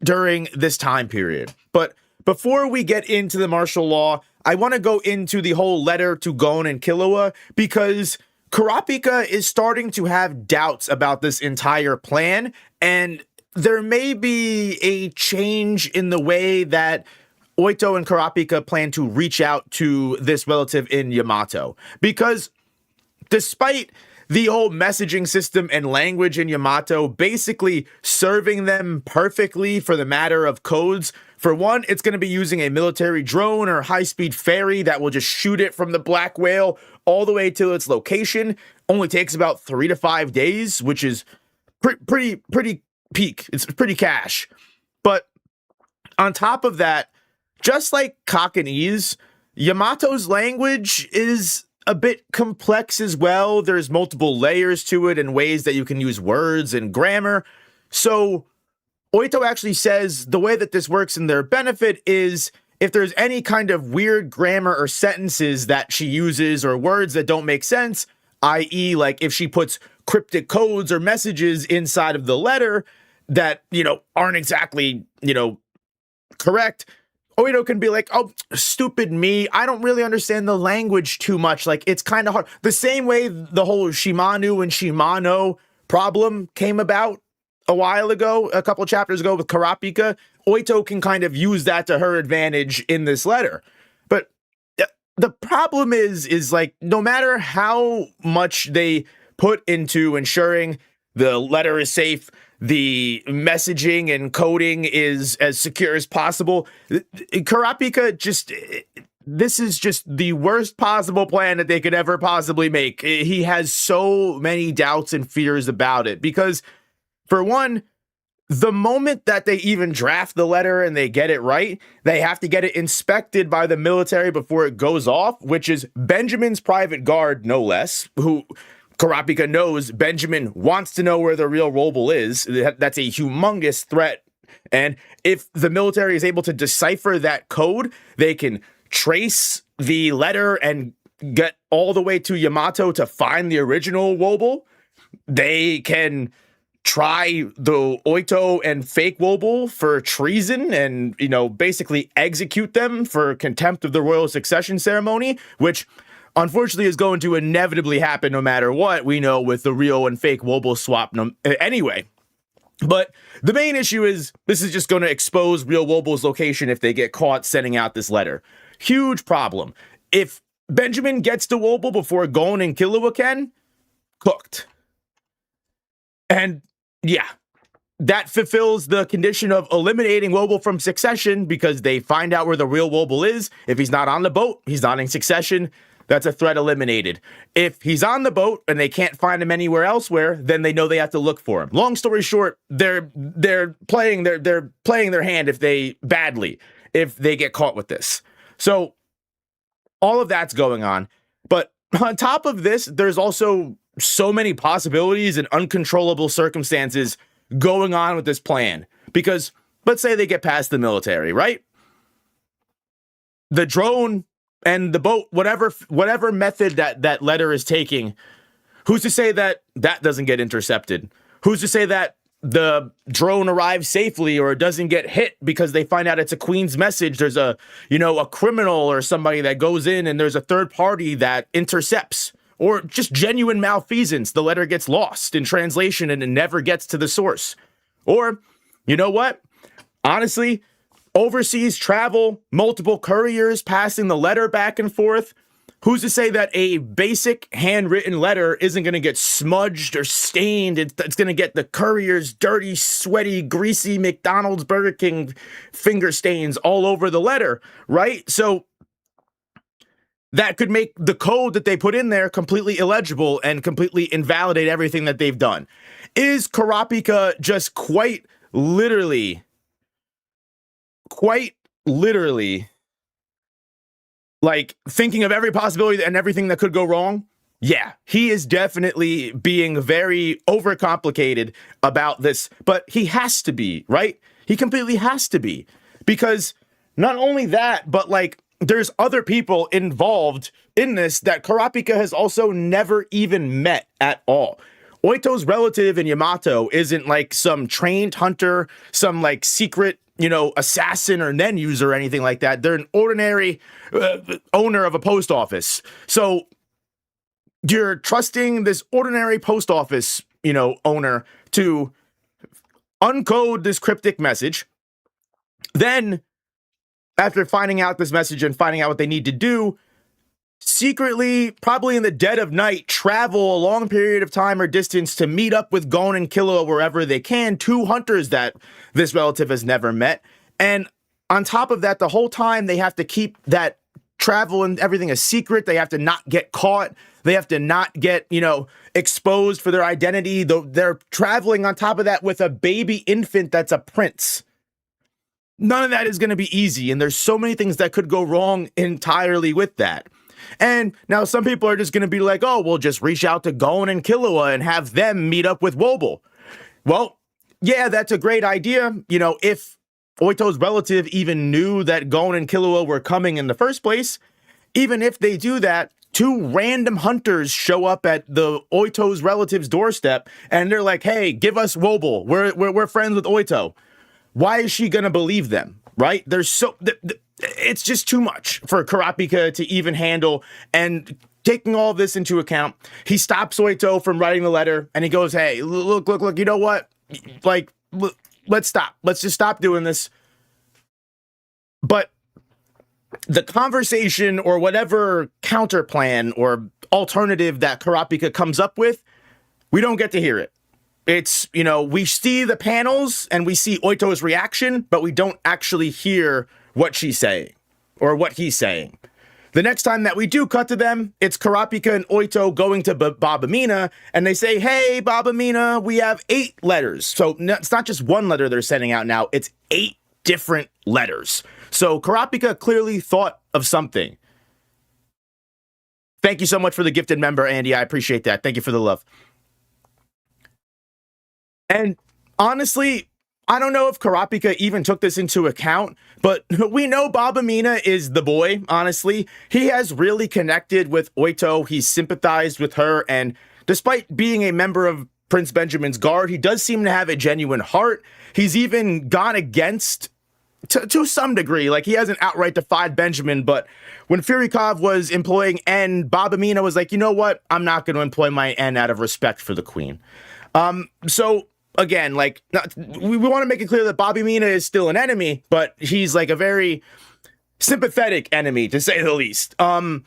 during this time period. But before we get into the martial law, I want to go into the whole letter to Gon and Killua because Kurapika is starting to have doubts about this entire plan, and there may be a change in the way that Oito and Kurapika plan to reach out to this relative in Yamato. Because despite the whole messaging system and language in Yamato basically serving them perfectly for the matter of codes, for one, it's going to be using a military drone or high-speed ferry that will just shoot it from the Black Whale all the way to its location. Only takes about 3 to 5 days, which is pretty peak. It's pretty cash. But on top of that, just like Kakanese, Yamato's language is a bit complex as well. There's multiple layers to it and ways that you can use words and grammar. So Oito actually says the way that this works in their benefit is if there's any kind of weird grammar or sentences that she uses or words that don't make sense, i.e. like if she puts cryptic codes or messages inside of the letter that, aren't exactly, correct, Oito can be like, oh, stupid me. I don't really understand the language too much. Like, it's kind of hard. The same way the whole Shimanu and Shimano problem came about a while ago, a couple chapters ago with Kurapika, Oito can kind of use that to her advantage in this letter. But the problem is like, no matter how much they put into ensuring the letter is safe, the messaging and coding is as secure as possible, Kurapika this is just the worst possible plan that they could ever possibly make. He has so many doubts and fears about it because, for one, the moment that they even draft the letter and they get it right, they have to get it inspected by the military before it goes off, which is Benjamin's private guard, no less, who Kurapika knows Benjamin wants to know where the real Wobble is. That's a humongous threat. And if the military is able to decipher that code, they can trace the letter and get all the way to Yamato to find the original Wobble. They can try the Oito and fake Wobble for treason and, basically execute them for contempt of the royal succession ceremony, which unfortunately is going to inevitably happen no matter what, we know, with the real and fake Wobble swap anyway. But the main issue is this is just going to expose real Wobble's location if they get caught sending out this letter. Huge problem. If Benjamin gets to Wobble before Gon and Killua can, cooked. And yeah, that fulfills the condition of eliminating Wobble from succession because they find out where the real Wobble is. If he's not on the boat, he's not in succession. That's a threat eliminated. If he's on the boat and they can't find him anywhere elsewhere, then they know they have to look for him. Long story short, they're playing their hand if they get caught with this. So all of that's going on. But on top of this, there's also so many possibilities and uncontrollable circumstances going on with this plan. Because let's say they get past the military, right? The drone and the boat, whatever method that letter is taking, who's to say that doesn't get intercepted? Who's to say that the drone arrives safely or doesn't get hit because they find out it's a queen's message? There's a criminal or somebody that goes in and there's a third party that intercepts, or just genuine malfeasance. The letter gets lost in translation and it never gets to the source. Or, you know what? Honestly, overseas travel, multiple couriers passing the letter back and forth. Who's to say that a basic handwritten letter isn't going to get smudged or stained? It's going to get the courier's dirty, sweaty, greasy McDonald's, Burger King finger stains all over the letter, right? So that could make the code that they put in there completely illegible and completely invalidate everything that they've done. Is Kurapika just quite literally quite literally, like, thinking of every possibility and everything that could go wrong. Yeah, he is definitely being very overcomplicated about this, but he has to be, right? He completely has to be, because not only that, but like, there's other people involved in this that Kurapika has also never even met at all. Oito's relative in Yamato isn't like some trained hunter, some like secret, assassin or nen user or anything like that. They're an ordinary owner of a post office. So you're trusting this ordinary post office, owner to uncode this cryptic message. Then, after finding out this message and finding out what they need to do, secretly, probably in the dead of night, travel a long period of time or distance to meet up with Gon and Killua wherever they can, two hunters that this relative has never met. And on top of that, the whole time they have to keep that travel and everything a secret. They have to not get caught. They have to not get, exposed for their identity. They're traveling on top of that with a baby infant that's a prince. None of that is going to be easy. And there's so many things that could go wrong entirely with that. And now some people are just going to be like, oh, we'll just reach out to Gon and Killua and have them meet up with Wobble. Well, yeah, that's a great idea. If Oito's relative even knew that Gon and Killua were coming in the first place, even if they do that, two random hunters show up at the Oito's relative's doorstep and they're like, hey, give us Wobble. We're friends with Oito. Why is she going to believe them? Right? It's just too much for Kurapika to even handle. And taking all this into account, he stops Oito from writing the letter and he goes, hey, look, you know what? Like, let's stop. Let's just stop doing this. But the conversation or whatever counter plan or alternative that Kurapika comes up with, we don't get to hear it. It's, we see the panels and we see Oito's reaction, but we don't actually hear what she's saying or what he's saying. The next time that we do cut to them, it's Kurapika and Oito going to Babamina and they say, hey, Babamina, we have 8 letters. So it's not just one letter they're sending out now, it's 8 different letters. So Kurapika clearly thought of something. Thank you so much for the gifted member, Andy. I appreciate that. Thank you for the love. And honestly, I don't know if Kurapika even took this into account, but we know Babamina is the boy, honestly. He has really connected with Oito. He's sympathized with her. And despite being a member of Prince Benjamin's guard, he does seem to have a genuine heart. He's even gone against, to some degree, like he hasn't outright defied Benjamin, but when Firikov was employing N, Babamina was like, you know what? I'm not going to employ my N out of respect for the queen. So again, like, we want to make it clear that Babamina is still an enemy, but he's like a very sympathetic enemy, to say the least. And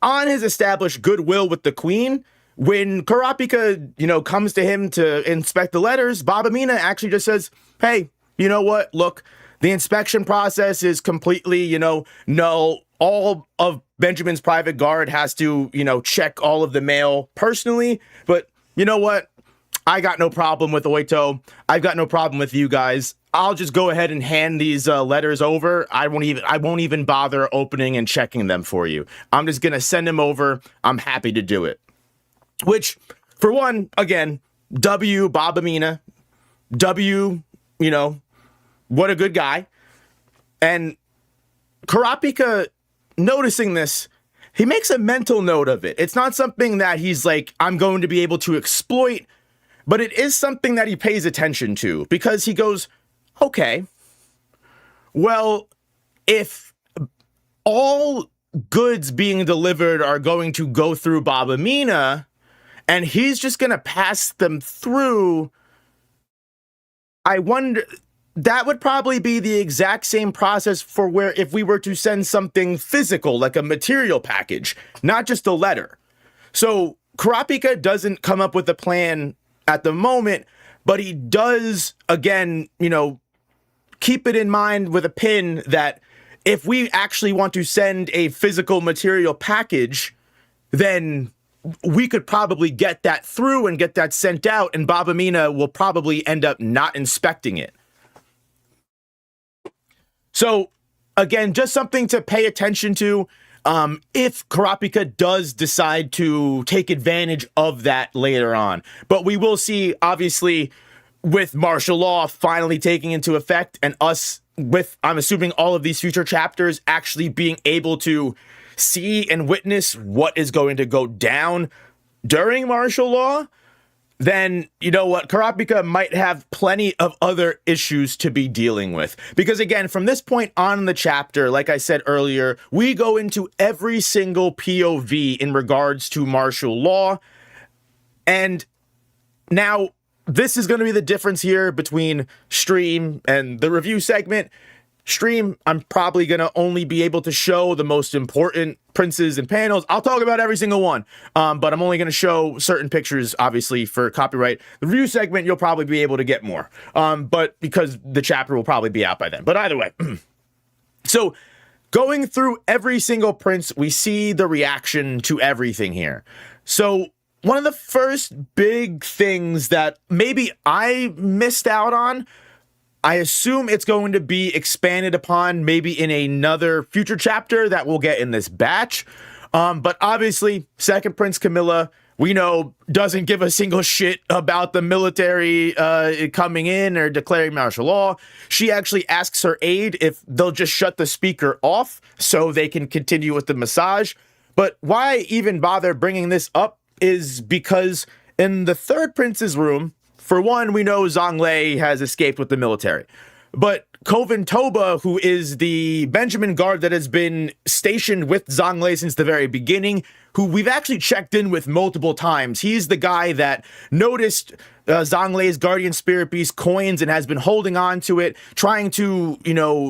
on his established goodwill with the queen, when Kurapika, comes to him to inspect the letters, Babamina actually just says, hey, you know what? Look, the inspection process is completely, null. All of Benjamin's private guard has to, check all of the mail personally. But you know what? I got no problem with Oito. I've got no problem with you guys. I'll just go ahead and hand these letters over. I won't even bother opening and checking them for you. I'm just going to send them over. I'm happy to do it. Which, for one, again, W, Babamina. W, what a good guy. And Kurapika, noticing this, he makes a mental note of it. It's not something that he's like, I'm going to be able to exploit, but it is something that he pays attention to, because he goes, okay, well, if all goods being delivered are going to go through Babamina and he's just going to pass them through, I wonder, that would probably be the exact same process for where if we were to send something physical, like a material package, not just a letter. So Kurapika doesn't come up with a plan at the moment, but he does, again, keep it in mind with a pin that if we actually want to send a physical material package, then we could probably get that through and get that sent out, and Babamina will probably end up not inspecting it. So again, just something to pay attention to if Kurapika does decide to take advantage of that later on. But we will see, obviously, with martial law finally taking into effect and us with, I'm assuming, all of these future chapters actually being able to see and witness what is going to go down during martial law, then you know what, Kurapika might have plenty of other issues to be dealing with. Because again, from this point on in the chapter, like I said earlier, we go into every single POV in regards to martial law. And now this is going to be the difference here between stream and the review segment. Stream, I'm probably going to only be able to show the most important princes and panels. I'll talk about every single one, but I'm only going to show certain pictures, obviously, for copyright. The review segment, you'll probably be able to get more, but because the chapter will probably be out by then. But either way, so going through every single prince, we see the reaction to everything here. So one of the first big things that maybe I missed out on, I assume it's going to be expanded upon maybe in another future chapter that we'll get in this batch. But obviously, second Prince Camilla, we know, doesn't give a single shit about the military coming in or declaring martial law. She actually asks her aide if they'll just shut the speaker off so they can continue with the massage. But why even bother bringing this up is because in the third prince's room, for one, we know Zhang Lei has escaped with the military. But Kovan Toba, who is the Benjamin guard that has been stationed with Zhang Lei since the very beginning, who we've actually checked in with multiple times. He's the guy that noticed Zhang Lei's Guardian Spirit Beast coins and has been holding on to it, trying to,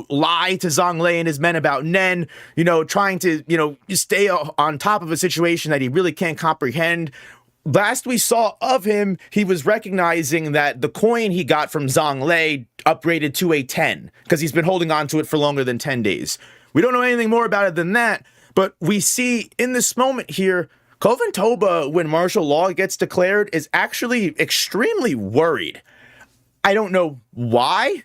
lie to Zhang Lei and his men about Nen, trying to, stay on top of a situation that he really can't comprehend. Last we saw of him, he was recognizing that the coin he got from Zhang Lei upgraded to a 10 because he's been holding on to it for longer than 10 days. We don't know anything more about it than that, but we see in this moment here, Kovan Toba, when martial law gets declared, is actually extremely worried. I don't know why,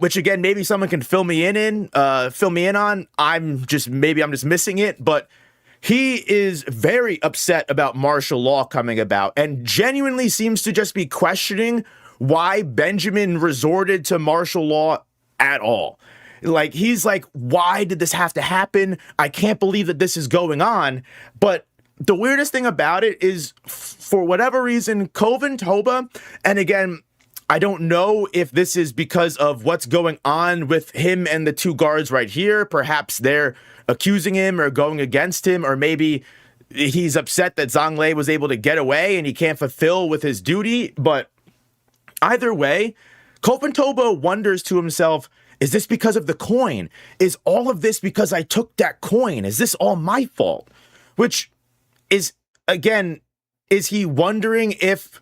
which again, maybe someone can fill me in on. I'm just missing it, but he is very upset about martial law coming about and genuinely seems to just be questioning why Benjamin resorted to martial law at all. Like, he's like, why did this have to happen? I can't believe that this is going on. But the weirdest thing about it is, for whatever reason, Kovan Toba, and again, I don't know if this is because of what's going on with him and the two guards right here. Perhaps they're accusing him or going against him, or maybe he's upset that Zhang Lei was able to get away and he can't fulfill with his duty. But either way, Kovan Toba wonders to himself, is this because of the coin? Is all of this because I took that coin? Is this all my fault? Which is, again, is he wondering if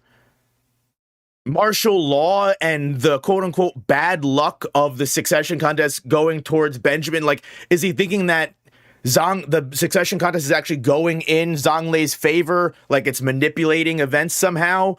martial law and the quote-unquote bad luck of the succession contest going towards Benjamin, like, is he thinking that the succession contest is actually going in Zhang Lei's favor, like it's manipulating events somehow,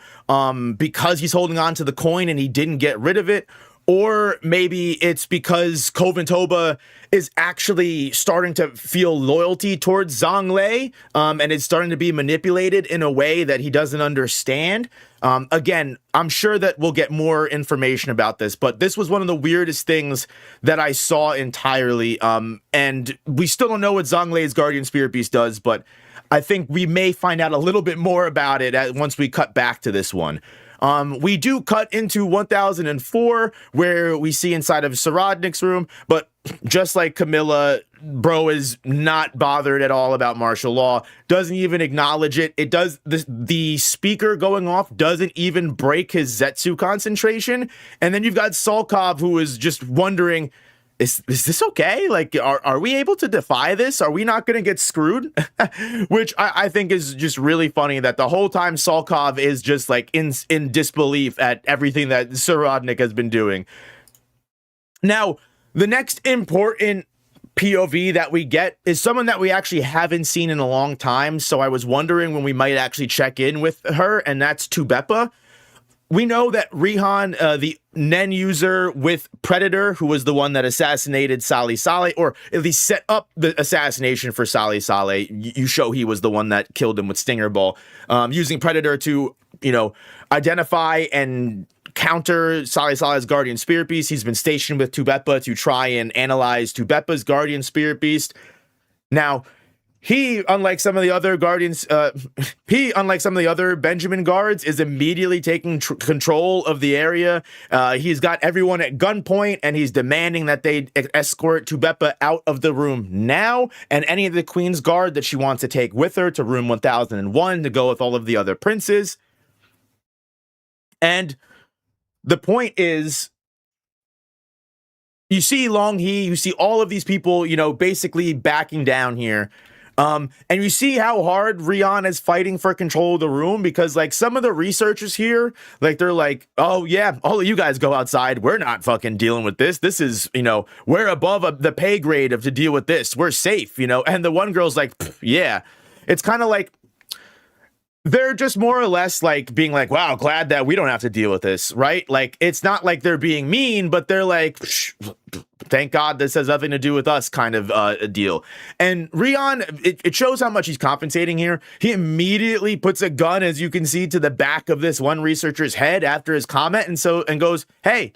because he's holding on to the coin and he didn't get rid of it? Or maybe it's because Kovan Toba is actually starting to feel loyalty towards Zhang Lei, and it's starting to be manipulated in a way that he doesn't understand. Again, I'm sure that we'll get more information about this, but this was one of the weirdest things that I saw entirely. And we still don't know what Zhang Lei's Guardian Spirit Beast does, but I think we may find out a little bit more about it once we cut back to this one. We do cut into 1004, where we see inside of Saradnik's room, but just like Camilla, bro is not bothered at all about martial law, doesn't even acknowledge it. It does, the speaker going off doesn't even break his Zetsu concentration. And then you've got Salkov, who is just wondering, is this okay? Like, are we able to defy this? Are we not going to get screwed? Which I think is just really funny, that the whole time Salkov is just like in disbelief at everything that Saradnik has been doing. Now, the next important POV that we get is someone that we actually haven't seen in a long time. So I was wondering when we might actually check in with her, and that's Tubepa. we know that Rihan, the Nen user with Predator, who was the one that assassinated Salih Saleh, or at least set up the assassination for Salih Saleh, you show he was the one that killed him with Stinger Ball, using Predator to, identify and counter Salih Saleh's Guardian Spirit Beast. He's been stationed with Tubepa to try and analyze Tubepa's Guardian Spirit Beast. Now, he, unlike some of the other Guardians, unlike some of the other Benjamin guards, is immediately taking control of the area. He's got everyone at gunpoint, and he's demanding that they escort Tubepa out of the room now, and any of the Queen's Guard that she wants to take with her to room 1001 to go with all of the other princes. And the point is, you see Long He, you see all of these people, basically backing down here. And you see how hard Rihan is fighting for control of the room, because like some of the researchers here, like they're like, oh yeah, all of you guys go outside. We're not fucking dealing with this. This is, we're above the pay grade to deal with this. We're safe, and the one girl's like, yeah. It's kind of like, they're just more or less like being like, wow, glad that we don't have to deal with this, right? Like, it's not like they're being mean, but they're like, thank God this has nothing to do with us kind of a deal. And Rihan, it shows how much he's compensating here. He immediately puts a gun, as you can see, to the back of this one researcher's head after his comment, and goes, hey,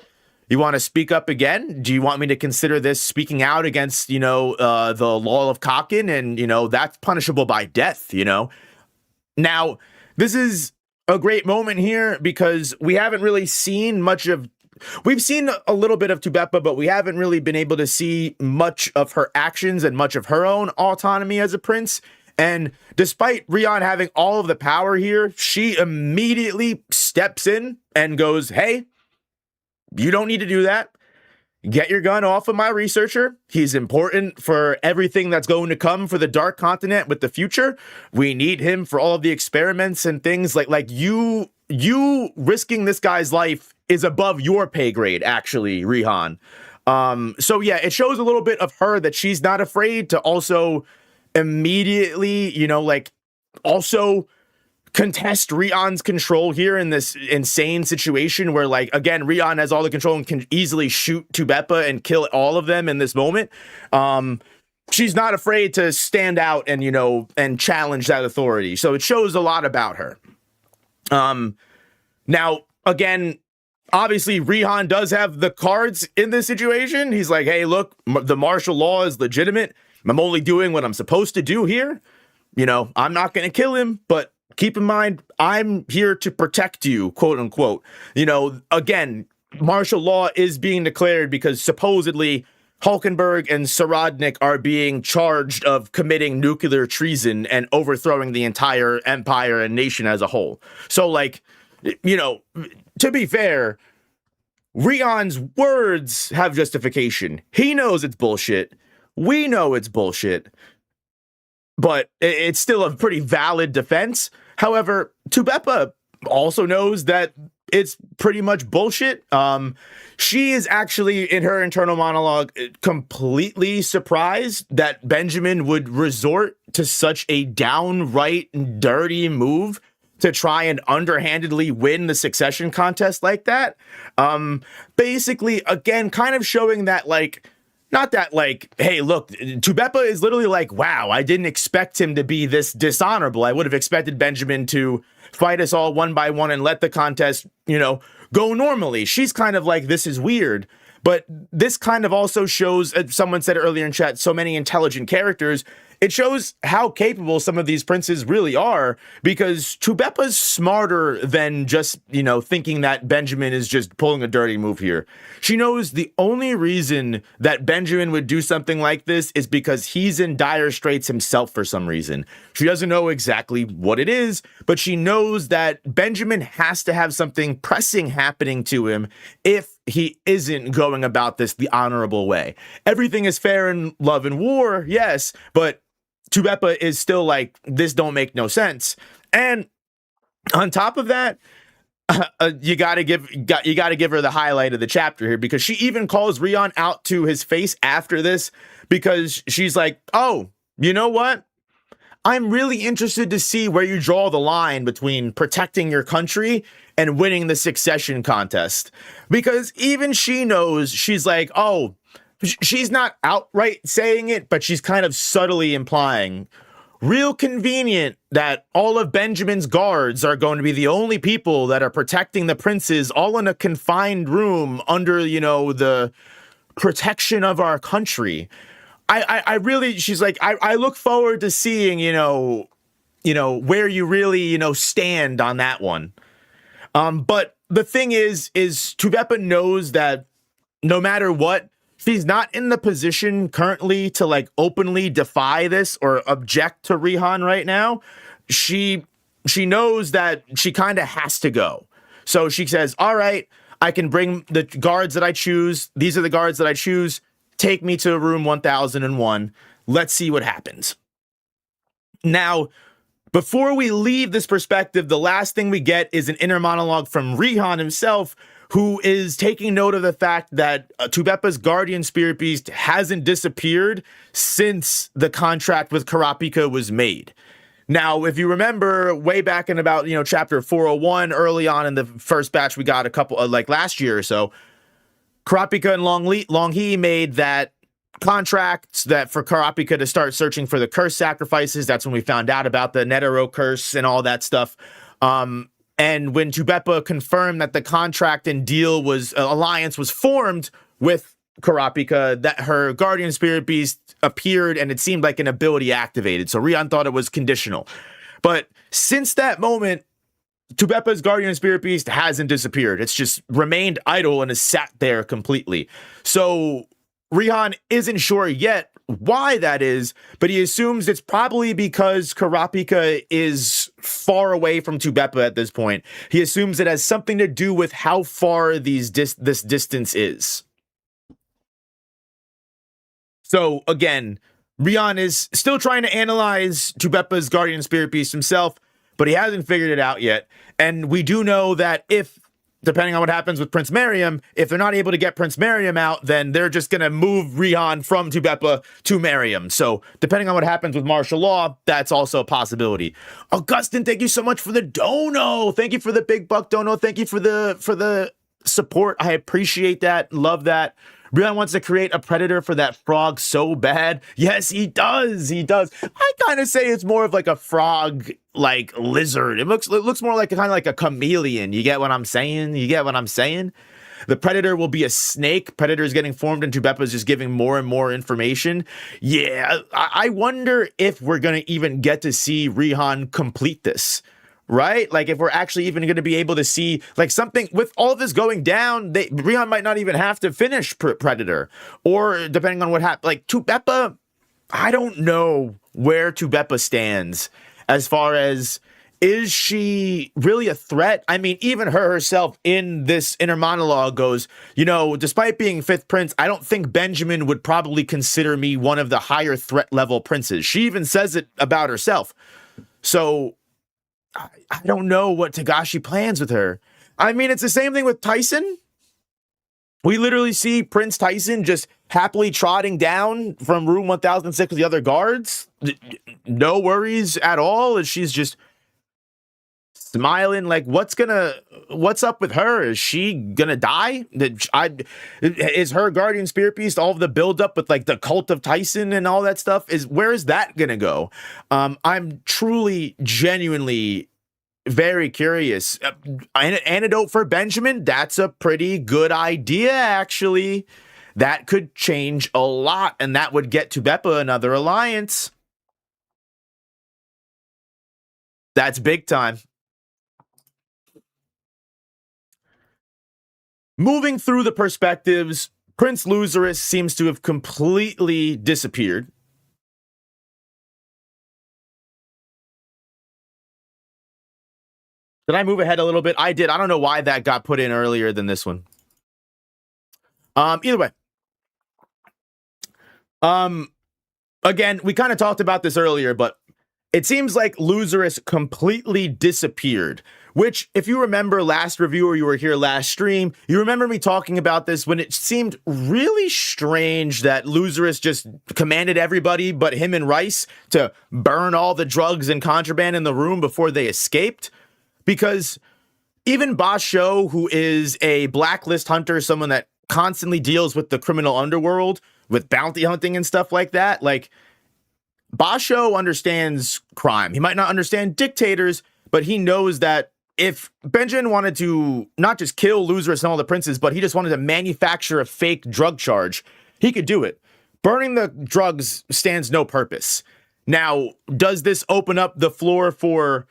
you want to speak up again? Do you want me to consider this speaking out against, the law of Kakin? And, that's punishable by death, Now, this is a great moment here because we haven't really seen we've seen a little bit of Tubepa, but we haven't really been able to see much of her actions and much of her own autonomy as a prince. And despite Rihan having all of the power here, she immediately steps in and goes, hey, you don't need to do that. Get your gun off of my researcher. He's important for everything that's going to come for the Dark Continent with the future. We need him for all of the experiments and things like you risking this guy's life is above your pay grade, actually, Rihan. So yeah, it shows a little bit of her that she's not afraid to also immediately, also contest Rihan's control here in this insane situation where, like, again, Rihan has all the control and can easily shoot Tubepa and kill all of them in this moment. She's not afraid to stand out and, and challenge that authority. So it shows a lot about her. Now, again, obviously, Rihan does have the cards in this situation. He's like, hey, look, the martial law is legitimate. I'm only doing what I'm supposed to do here. I'm not going to kill him, but keep in mind, I'm here to protect you, quote unquote. Again, martial law is being declared because supposedly Hulkenberg and Saradnik are being charged of committing nuclear treason and overthrowing the entire empire and nation as a whole. So, like, to be fair, Rihan's words have justification. He knows it's bullshit. We know it's bullshit. But it's still a pretty valid defense. However, Tubepa also knows that it's pretty much bullshit. She is actually, in her internal monologue, completely surprised that Benjamin would resort to such a downright dirty move to try and underhandedly win the succession contest like that. Basically, again, kind of showing that, like, not that, like, hey, look, Tubepa is literally like, wow, I didn't expect him to be this dishonorable. I would have expected Benjamin to fight us all one by one and let the contest, go normally. She's kind of like, this is weird. But this kind of also shows, as someone said earlier in chat, so many intelligent characters. It shows how capable some of these princes really are, because Tubepa's smarter than just, thinking that Benjamin is just pulling a dirty move here. She knows the only reason that Benjamin would do something like this is because he's in dire straits himself for some reason. She doesn't know exactly what it is, but she knows that Benjamin has to have something pressing happening to him if he isn't going about this the honorable way. Everything is fair in love and war, yes, but Tubepa is still like, this don't make no sense. And on top of that, you gotta give her the highlight of the chapter here, because she even calls Rihan out to his face after this, because she's like, oh, you know what? I'm really interested to see where you draw the line between protecting your country and winning the succession contest. Because even she knows, she's like, oh, she's not outright saying it, but she's kind of subtly implying, real convenient that all of Benjamin's guards are going to be the only people that are protecting the princes, all in a confined room under, you know, the protection of our country. I really, she's like, I look forward to seeing, you know, where you really, you know, stand on that one. But the thing is Tubepa knows that no matter what, she's not in the position currently to like openly defy this or object to Rihan right now. She knows that she kind of has to go. So she says, all right, I can bring the guards that I choose. These are the guards that I choose. Take me to room 1001. Let's see what happens. Now, before we leave this perspective, the last thing we get is an inner monologue from Rihan himself, who is taking note of the fact that Tubepa's guardian spirit beast hasn't disappeared since the contract with Karapika was made. Now, if you remember way back in about, you know, chapter 401, early on in the first batch, we got a couple like last year or so, Karapika and Longhi made that contract that for Karapika to start searching for the curse sacrifices. That's when we found out about the Netero curse and all that stuff. And when Tubepa confirmed that the contract and deal was alliance was formed with Karapika, that her guardian spirit beast appeared and it seemed like an ability activated. So Rihan thought it was conditional. But since that moment, Tubepa's guardian spirit beast hasn't disappeared. It's just remained idle and has sat there completely. So Rihan isn't sure yet why that is, but he assumes it's probably because Karapika is far away from Tubepa at this point. He assumes it has something to do with how far this distance is. So again, Rihan is still trying to analyze Tubepa's guardian spirit beast himself, but he hasn't figured it out yet. And we do know that if, depending on what happens with Prince Mariam, if they're not able to get Prince Mariam out, then they're just going to move Rihan from Tubepa to Mariam. So depending on what happens with martial law, that's also a possibility. Augustin, thank you so much for the dono. Thank you for the big buck dono. Thank you for the support. I appreciate that. Love that. Rihan wants to create a predator for that frog so bad. Yes, he does. He does. I kind of say it's more of like a frog, like lizard. It looks more like kind of like a chameleon. You get what I'm saying? The predator will be a snake. Predator is getting formed and Tubepa is just giving more and more information. Yeah, I wonder if we're going to even get to see Rihan complete this. Right? Like if we're actually even going to be able to see like something with all of this going down, Rihan might not even have to finish Predator, or depending on what happens, like Tubepa, I don't know where Tubepa stands as far as, is she really a threat? I mean, even her herself in this inner monologue goes, you know, despite being 5th prince, I don't think Benjamin would probably consider me one of the higher threat level princes. She even says it about herself. So I don't know what Togashi plans with her. I mean, it's the same thing with Tyson. We literally see Prince Tyson just happily trotting down from room 1006 with the other guards. No worries at all. And she's just smiling like, what's up with her? Is she gonna die? Is her guardian spirit beast all of the build up with like the cult of Tyson and all that stuff? Where is that gonna go? I'm truly, genuinely very curious. An antidote for Benjamin, that's a pretty good idea, actually. That could change a lot, and that would get Tubepa another alliance. That's big time. Moving through the perspectives, Prince Luzerus seems to have completely disappeared. Did I move ahead a little bit? I did. I don't know why that got put in earlier than this one. Either way. Again, we kind of talked about this earlier, but it seems like Luzerus completely disappeared, which, if you remember last review or you were here last stream, you remember me talking about this when it seemed really strange that Loserus just commanded everybody but him and Rice to burn all the drugs and contraband in the room before they escaped. Because even Basho, who is a blacklist hunter, someone that constantly deals with the criminal underworld, with bounty hunting and stuff like that, like, Basho understands crime. He might not understand dictators, but he knows that if Benjamin wanted to not just kill Loserus and all the princes, but he just wanted to manufacture a fake drug charge, he could do it. Burning the drugs stands no purpose. Now, does this open up the floor for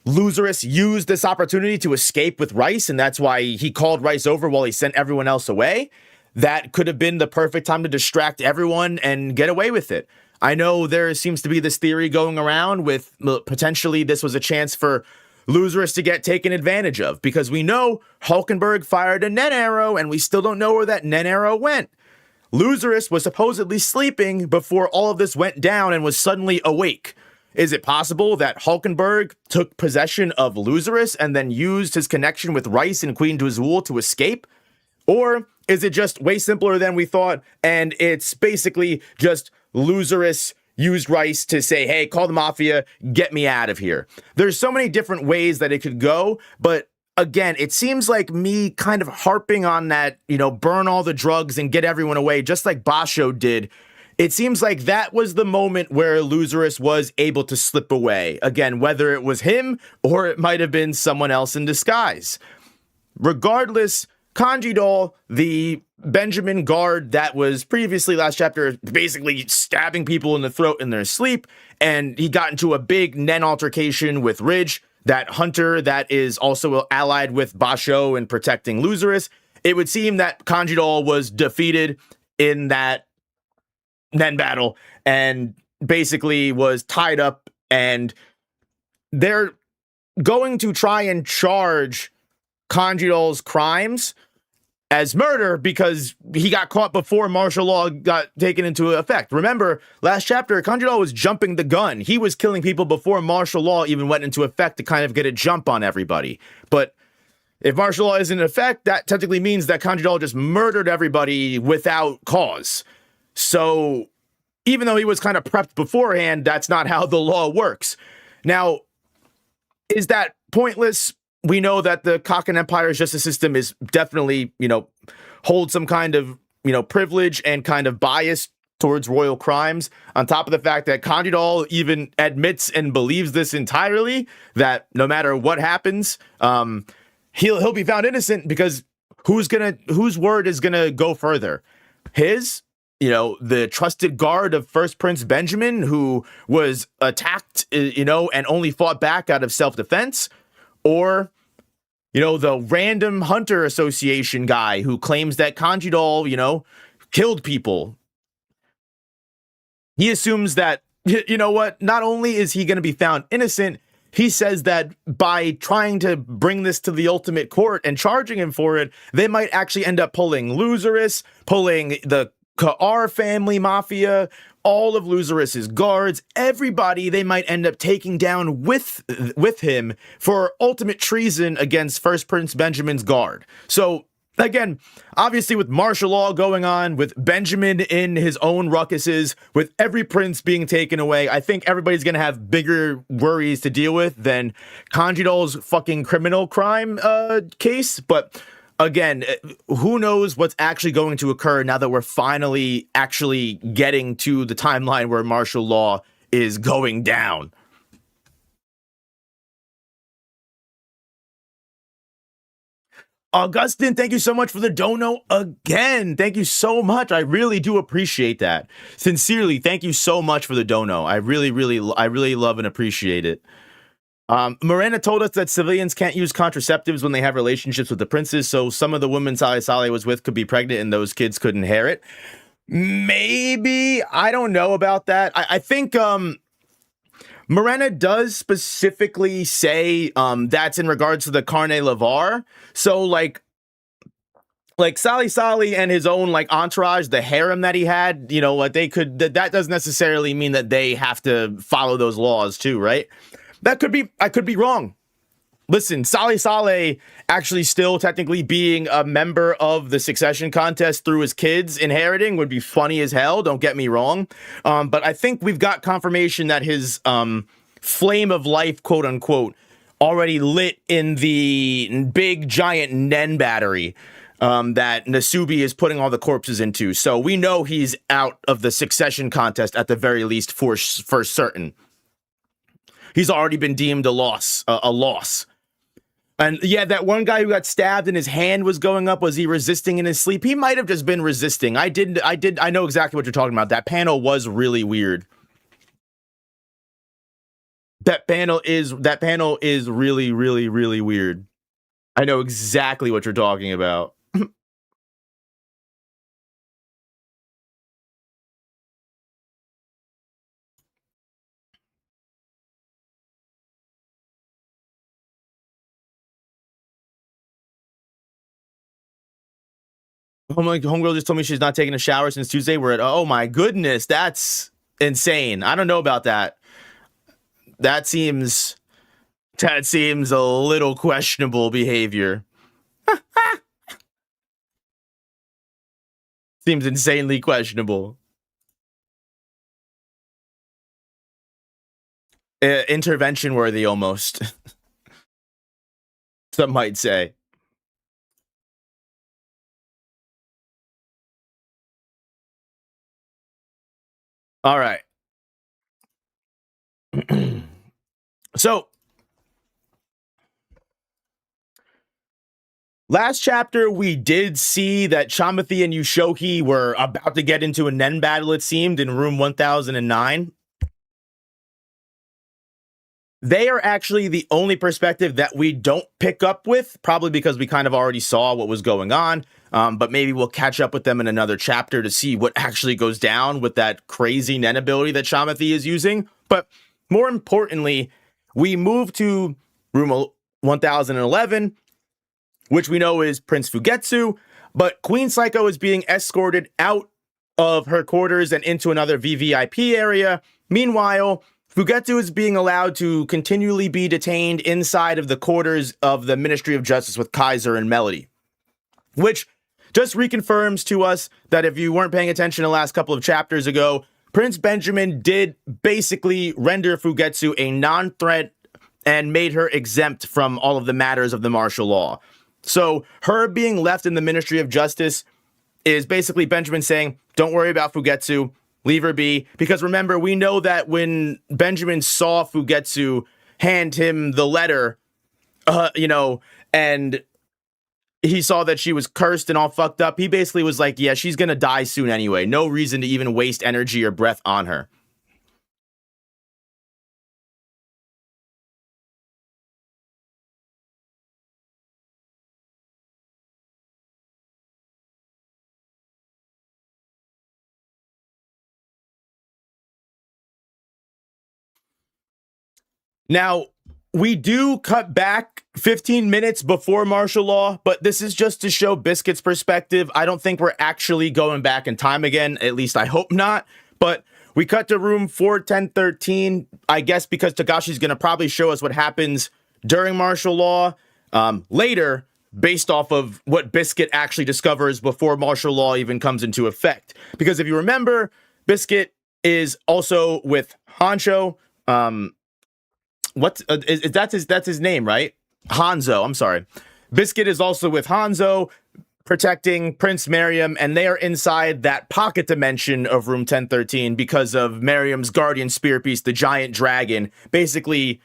Loserus use this opportunity to escape with Rice, and that's why he called Rice over while he sent everyone else away? That could have been the perfect time to distract everyone and get away with it. I know there seems to be this theory going around with potentially this was a chance for Loserus to get taken advantage of, because we know Hulkenberg fired a net arrow and we still don't know where that net arrow went. Loserus was supposedly sleeping before all of this went down and was suddenly awake. Is it possible that Hulkenberg took possession of Loserus and then used his connection with Rice and Queen Dwazul to escape? Or is it just way simpler than we thought, and it's basically just Loserus used Rice to say, hey, call the mafia, get me out of here? There's so many different ways that it could go, but again, it seems like me kind of harping on that, burn all the drugs and get everyone away, just like Basho did. It seems like that was the moment where Loserus was able to slip away. Again, whether it was him or it might have been someone else in disguise. Regardless, Kanji Doll, the Benjamin guard that was previously last chapter basically stabbing people in the throat in their sleep, and he got into a big Nen altercation with Ridge, that hunter that is also allied with Basho in protecting Loserus. It would seem that Kanji Doll was defeated in that Nen battle and basically was tied up, and they're going to try and charge Kanji Doll's crimes as murder because he got caught before martial law got taken into effect. Remember, last chapter, Kanji Doll was jumping the gun. He was killing people before martial law even went into effect to kind of get a jump on everybody. But if martial law is in effect, that technically means that Kanji Doll just murdered everybody without cause. So even though he was kind of prepped beforehand, that's not how the law works. Now, is that pointless? We know that the Kaken Empire's justice system is definitely, holds some kind of, privilege and kind of bias towards royal crimes. On top of the fact that Kanji Doll even admits and believes this entirely, that no matter what happens, he'll be found innocent because whose word is gonna go further? His? The trusted guard of First Prince Benjamin, who was attacked, and only fought back out of self-defense? Or, the random hunter association guy who claims that Kanji Doll, killed people. He assumes that, not only is he going to be found innocent, he says that by trying to bring this to the ultimate court and charging him for it, they might actually end up pulling Loserus, pulling the Ka'ar family mafia, all of Loserus's guards, everybody they might end up taking down with him for ultimate treason against First Prince Benjamin's guard. So again, obviously with martial law going on, with Benjamin in his own ruckuses, with every prince being taken away, I think everybody's going to have bigger worries to deal with than Kanji Doll's fucking criminal crime case. But again, who knows what's actually going to occur now that we're finally actually getting to the timeline where martial law is going down. Augustine, thank you so much for the dono again. Thank you so much. I really do appreciate that. Sincerely, thank you so much for the dono. I really love and appreciate it. Miranda told us that civilians can't use contraceptives when they have relationships with the princes, so some of the women Sally Sally was with could be pregnant and those kids could inherit. Maybe. I don't know about that. I think Miranda does specifically say that's in regards to the Carne Lavar. So like Sally Sally and his own entourage, the harem that he had, they could, that doesn't necessarily mean that they have to follow those laws too, right? That could be, I could be wrong. listen, Saleh Saleh actually still technically being a member of the succession contest through his kids inheriting would be funny as hell. Don't get me wrong. But I think we've got confirmation that his flame of life, quote unquote, already lit in the big giant Nen battery that Nasubi is putting all the corpses into. So we know he's out of the succession contest at the very least for certain. He's already been deemed a loss. And yeah, that one guy who got stabbed and his hand was going up, was he resisting in his sleep? He might have just been resisting. I know exactly what you're talking about. That panel was really weird. That panel is really, really, really weird. I know exactly what you're talking about. Homegirl just told me she's not taking a shower since Tuesday. Oh my goodness, that's insane. I don't know about that. That seems a little questionable behavior. Seems insanely questionable. Intervention worthy almost. Some might say. All right. So, last chapter, we did see that Chamathi and Yushohi were about to get into a Nen battle, it seemed, in room 1009. They are actually the only perspective that we don't pick up with, probably because we kind of already saw what was going on. But maybe we'll catch up with them in another chapter to see what actually goes down with that crazy Nen ability that Chamathi is using. But more importantly, we move to room 1011, which we know is Prince Fugetsu, but Queen Psycho is being escorted out of her quarters and into another VVIP area. Meanwhile, Fugetsu is being allowed to continually be detained inside of the quarters of the Ministry of Justice with Kaiser and Melody, which just reconfirms to us that if you weren't paying attention the last couple of chapters ago, Prince Benjamin did basically render Fugetsu a non-threat and made her exempt from all of the matters of the martial law. So her being left in the Ministry of Justice is basically Benjamin saying, don't worry about Fugetsu, leave her be. Because remember, we know that when Benjamin saw Fugetsu hand him the letter, and he saw that she was cursed and all fucked up, he basically was like, yeah, she's gonna die soon anyway. No reason to even waste energy or breath on her. Now, we do cut back 15 minutes before martial law, but this is just to show Biscuit's perspective. I don't think we're actually going back in time again. At least I hope not. But we cut to room 41013, I guess because Tagashi's going to probably show us what happens during martial law later, based off of what Biscuit actually discovers before martial law even comes into effect. Because if you remember, Biscuit is also with Hancho. That's his name, right? Hanzo, I'm sorry. Biscuit is also with Hanzo, protecting Prince Miriam, and they are inside that pocket dimension of room 1013 because of Miriam's guardian spear piece, the giant dragon, basically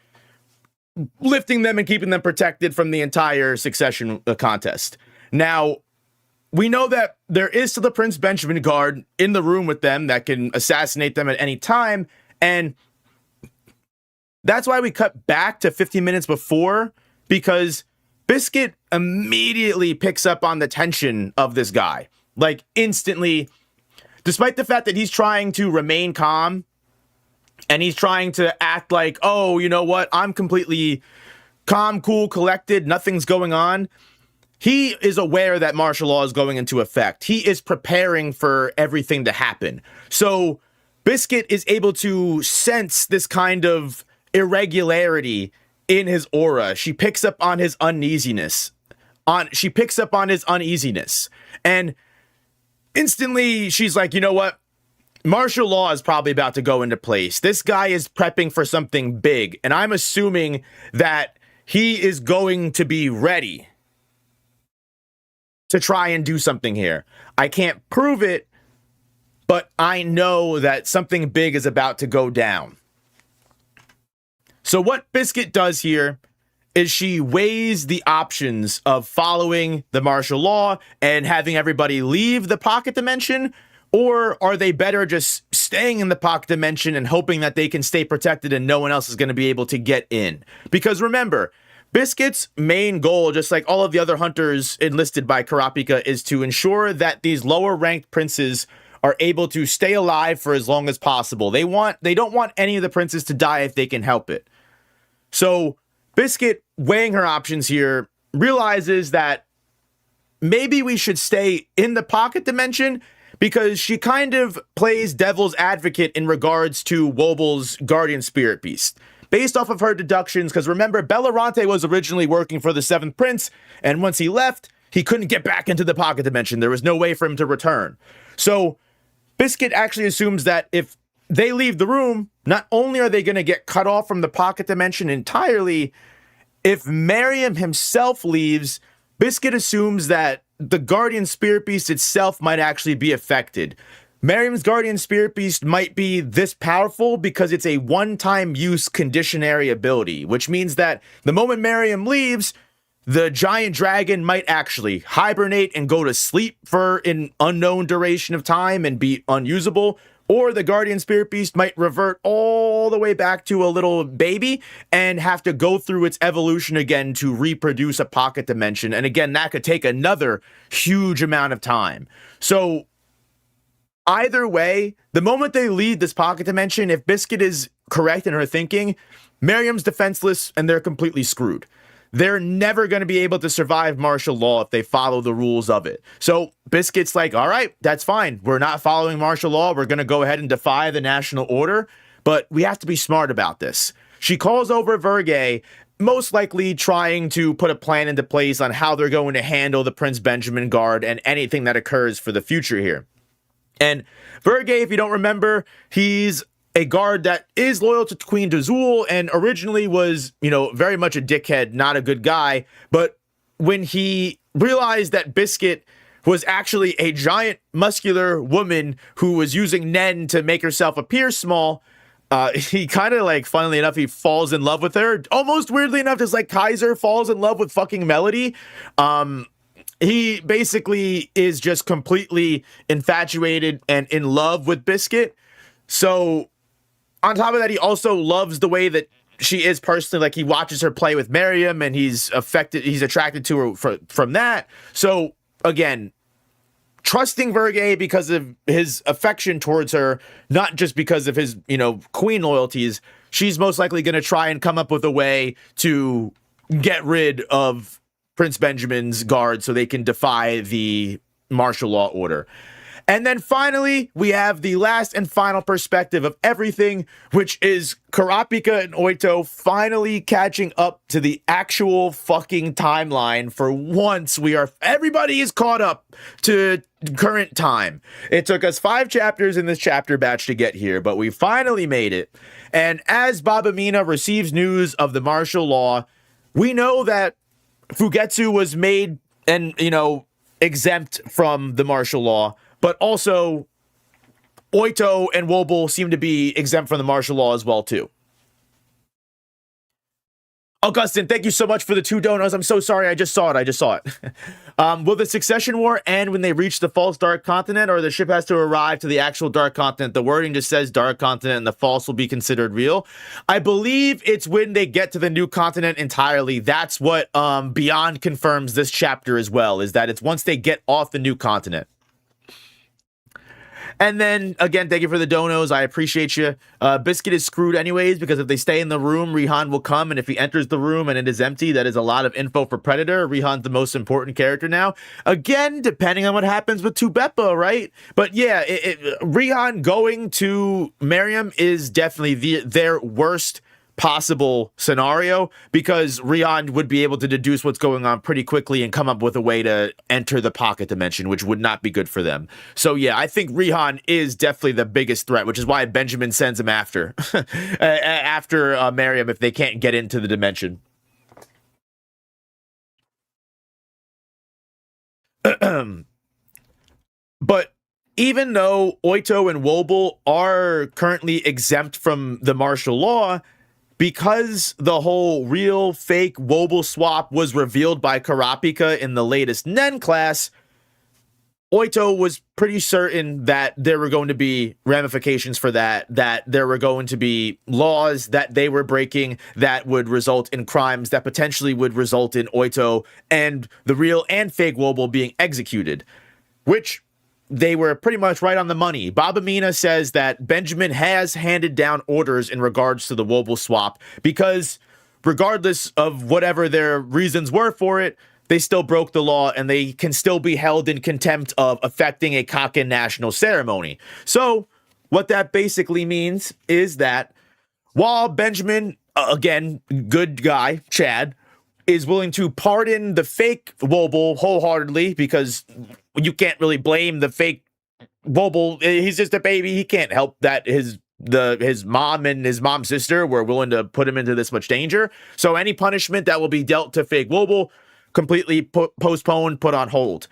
lifting them and keeping them protected from the entire succession contest. Now, we know that there is still the Prince Benjamin guard in the room with them that can assassinate them at any time, and that's why we cut back to 15 minutes before, because Biscuit immediately picks up on the tension of this guy. Like, instantly, despite the fact that he's trying to remain calm, and he's trying to act like, oh, you know what, I'm completely calm, cool, collected, nothing's going on. He is aware that martial law is going into effect. He is preparing for everything to happen. So, Biscuit is able to sense this kind of irregularity in his aura. She picks up on his uneasiness. And instantly she's like, you know what? Martial law is probably about to go into place. This guy is prepping for something big, and I'm assuming that he is going to be ready to try and do something here. I can't prove it, but I know that something big is about to go down. So what Biscuit does here is she weighs the options of following the martial law and having everybody leave the pocket dimension, or are they better just staying in the pocket dimension and hoping that they can stay protected and no one else is going to be able to get in? Because remember, Biscuit's main goal, just like all of the other hunters enlisted by Kurapika, is to ensure that these lower ranked princes are able to stay alive for as long as possible. They don't want any of the princes to die if they can help it. So Biscuit, weighing her options here, realizes that maybe we should stay in the pocket dimension, because she kind of plays devil's advocate in regards to Wobol's guardian spirit beast. Based off of her deductions, because remember, Bellorante was originally working for the 7th Prince, and once he left, he couldn't get back into the pocket dimension. There was no way for him to return. So Biscuit actually assumes that if they leave the room, not only are they going to get cut off from the pocket dimension entirely, if Miriam himself leaves, Biscuit assumes that the Guardian Spirit Beast itself might actually be affected. Miriam's Guardian Spirit Beast might be this powerful because it's a one-time use conditionary ability, which means that the moment Miriam leaves, the giant dragon might actually hibernate and go to sleep for an unknown duration of time and be unusable, or the Guardian Spirit Beast might revert all the way back to a little baby and have to go through its evolution again to reproduce a pocket dimension. And again, that could take another huge amount of time. So either way, the moment they leave this pocket dimension, if Biscuit is correct in her thinking, Miriam's defenseless and they're completely screwed. They're never going to be able to survive martial law if they follow the rules of it. So Biscuit's like, all right, that's fine. We're not following martial law. We're going to go ahead and defy the national order, but we have to be smart about this. She calls over Vergay, most likely trying to put a plan into place on how they're going to handle the Prince Benjamin Guard and anything that occurs for the future here. And Vergay, if you don't remember, he's a guard that is loyal to Queen Dazul and originally was, very much a dickhead, not a good guy. But when he realized that Biscuit was actually a giant muscular woman who was using Nen to make herself appear small, he kind of funnily enough, he falls in love with her. Almost weirdly enough, just like Kaiser falls in love with fucking Melody. He basically is just completely infatuated and in love with Biscuit. So on top of that, he also loves the way that she is personally. He watches her play with Miriam and he's attracted to her from that. So again, trusting Vergay because of his affection towards her, not just because of his, queen loyalties. She's most likely going to try and come up with a way to get rid of Prince Benjamin's guard so they can defy the martial law order. And then finally, we have the last and final perspective of everything, which is Kurapika and Oito finally catching up to the actual fucking timeline. For once, everybody is caught up to current time. It took us 5 chapters in this chapter batch to get here, but we finally made it. And as Baba Mina receives news of the martial law, we know that Fugetsu was made and, exempt from the martial law. But also, Oito and Wobble seem to be exempt from the martial law as well, too. Augustin, thank you so much for the 2 donos. I'm so sorry. I just saw it. Will the succession war end when they reach the false dark continent, or the ship has to arrive to the actual dark continent? The wording just says dark continent and the false will be considered real. I believe it's when they get to the new continent entirely. That's what Beyond confirms this chapter as well, is that it's once they get off the new continent. And then, again, thank you for the donos. I appreciate you. Biscuit is screwed anyways, because if they stay in the room, Rihan will come. And if he enters the room and it is empty, that is a lot of info for Predator. Rihan's the most important character now. Again, depending on what happens with Tubeppa, right? But yeah, Rihan going to Miriam is definitely their worst possible scenario, because Rihan would be able to deduce what's going on pretty quickly and come up with a way to enter the pocket dimension, which would not be good for them. So yeah, I think Rihan is definitely the biggest threat, which is why Benjamin sends him after after Miriam if they can't get into the dimension. But even though Oito and Wobble are currently exempt from the martial law, because the whole real fake Wobble swap was revealed by Karapika in the latest Nen class, Oito was pretty certain that there were going to be ramifications for that there were going to be laws that they were breaking that would result in crimes that potentially would result in Oito and the real and fake Wobble being executed, which they were pretty much right on the money. Baba Mina says that Benjamin has handed down orders in regards to the Wobble swap because regardless of whatever their reasons were for it, they still broke the law and they can still be held in contempt of affecting a Kakin national ceremony. So what that basically means is that while Benjamin, again, good guy, Chad, is willing to pardon the fake Wobble wholeheartedly because you can't really blame the fake Wobble. He's just a baby. He can't help that his mom and his mom's sister were willing to put him into this much danger. So any punishment that will be dealt to fake Wobble completely postponed, put on hold.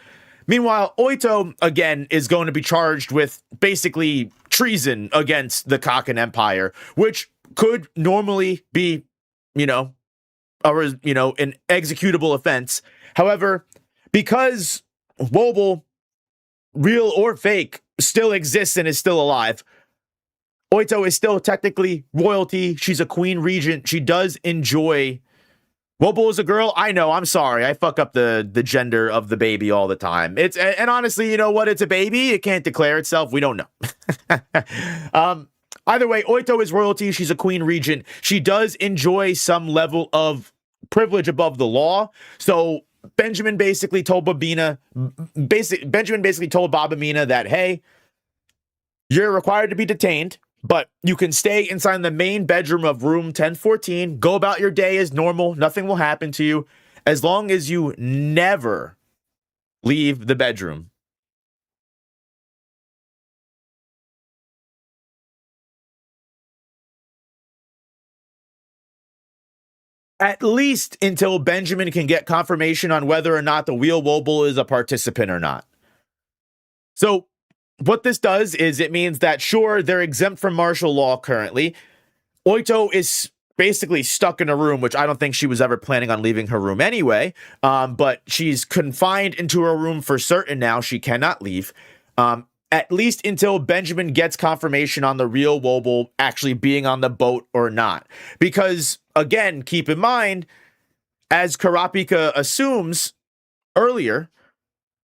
Meanwhile, Oito, again, is going to be charged with basically treason against the Kakin Empire, which could normally be, an executable offense. However, because Wobble, real or fake, still exists and is still alive, Oito is still technically royalty. She's a queen regent. She does enjoy... Wobble is a girl. I know. I'm sorry. I fuck up the gender of the baby all the time. And honestly, you know what? It's a baby. It can't declare itself. We don't know. Either way, Oito is royalty. She's a queen regent. She does enjoy some level of privilege above the law. So Benjamin basically told Baba Mina that, hey, you're required to be detained, but you can stay inside the main bedroom of room 1014. Go about your day as normal. Nothing will happen to you as long as you never leave the bedroom. At least until Benjamin can get confirmation on whether or not the real Wobble is a participant or not. So what this does is it means that, sure, they're exempt from martial law currently. Oito is basically stuck in a room, which I don't think she was ever planning on leaving her room anyway. But she's confined into her room for certain now. She cannot leave. At least until Benjamin gets confirmation on the real Wobble actually being on the boat or not. Because, again, keep in mind, as Karapika assumes earlier,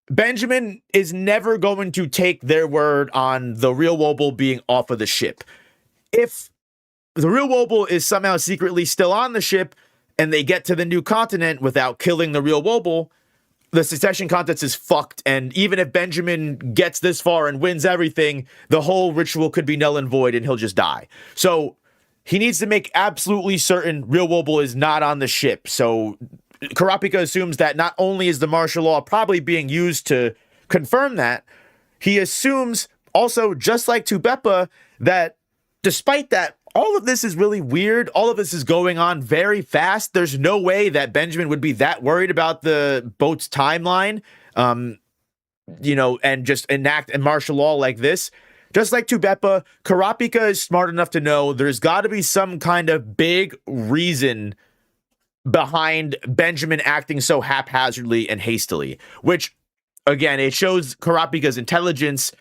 Benjamin is never going to take their word on the real Wobble being off of the ship. If the real Wobble is somehow secretly still on the ship and they get to the new continent without killing the real Wobble, the succession contest is fucked. And even if Benjamin gets this far and wins everything, the whole ritual could be null and void and he'll just die. So he needs to make absolutely certain real Wobble is not on the ship. So Karapika assumes that not only is the martial law probably being used to confirm that, he assumes also, just like Tubepa, that despite that, all of this is really weird. All of this is going on very fast. There's no way that Benjamin would be that worried about the boat's timeline, and just enact a martial law like this. Just like Tubepa, Karapika is smart enough to know there's got to be some kind of big reason behind Benjamin acting so haphazardly and hastily, which, again, it shows Karapika's intelligence.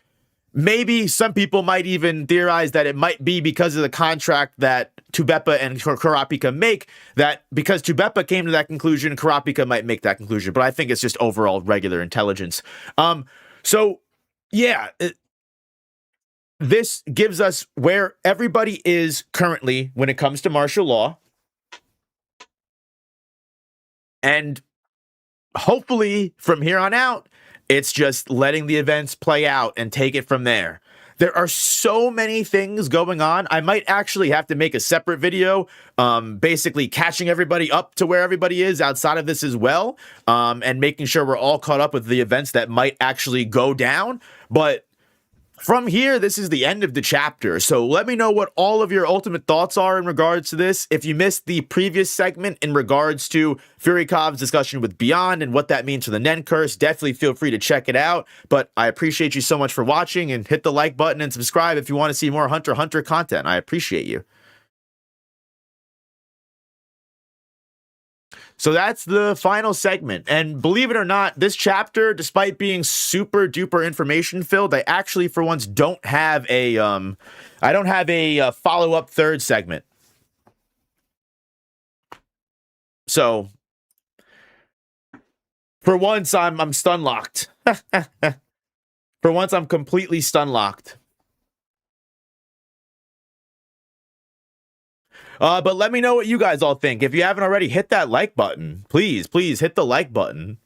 Maybe some people might even theorize that it might be because of the contract that Tubepa and Karapika make, that because Tubepa came to that conclusion, Karapika might make that conclusion. But I think it's just overall regular intelligence. This gives us where everybody is currently when it comes to martial law. And hopefully from here on out, it's just letting the events play out and take it from there. There are so many things going on. I might actually have to make a separate video, basically catching everybody up to where everybody is outside of this as well, and making sure we're all caught up with the events that might actually go down. But from here, this is the end of the chapter. So let me know what all of your ultimate thoughts are in regards to this. If you missed the previous segment in regards to Furykov's discussion with Beyond and what that means for the Nen curse, definitely feel free to check it out. But I appreciate you so much for watching, and hit the like button and subscribe if you want to see more Hunter x Hunter content. I appreciate you. So that's the final segment. And believe it or not, this chapter, despite being super duper information filled, I actually for once don't have a follow-up third segment. So for once I'm stun locked. For once I'm completely stun locked. But let me know what you guys all think. If you haven't already, hit that like button. Please hit the like button.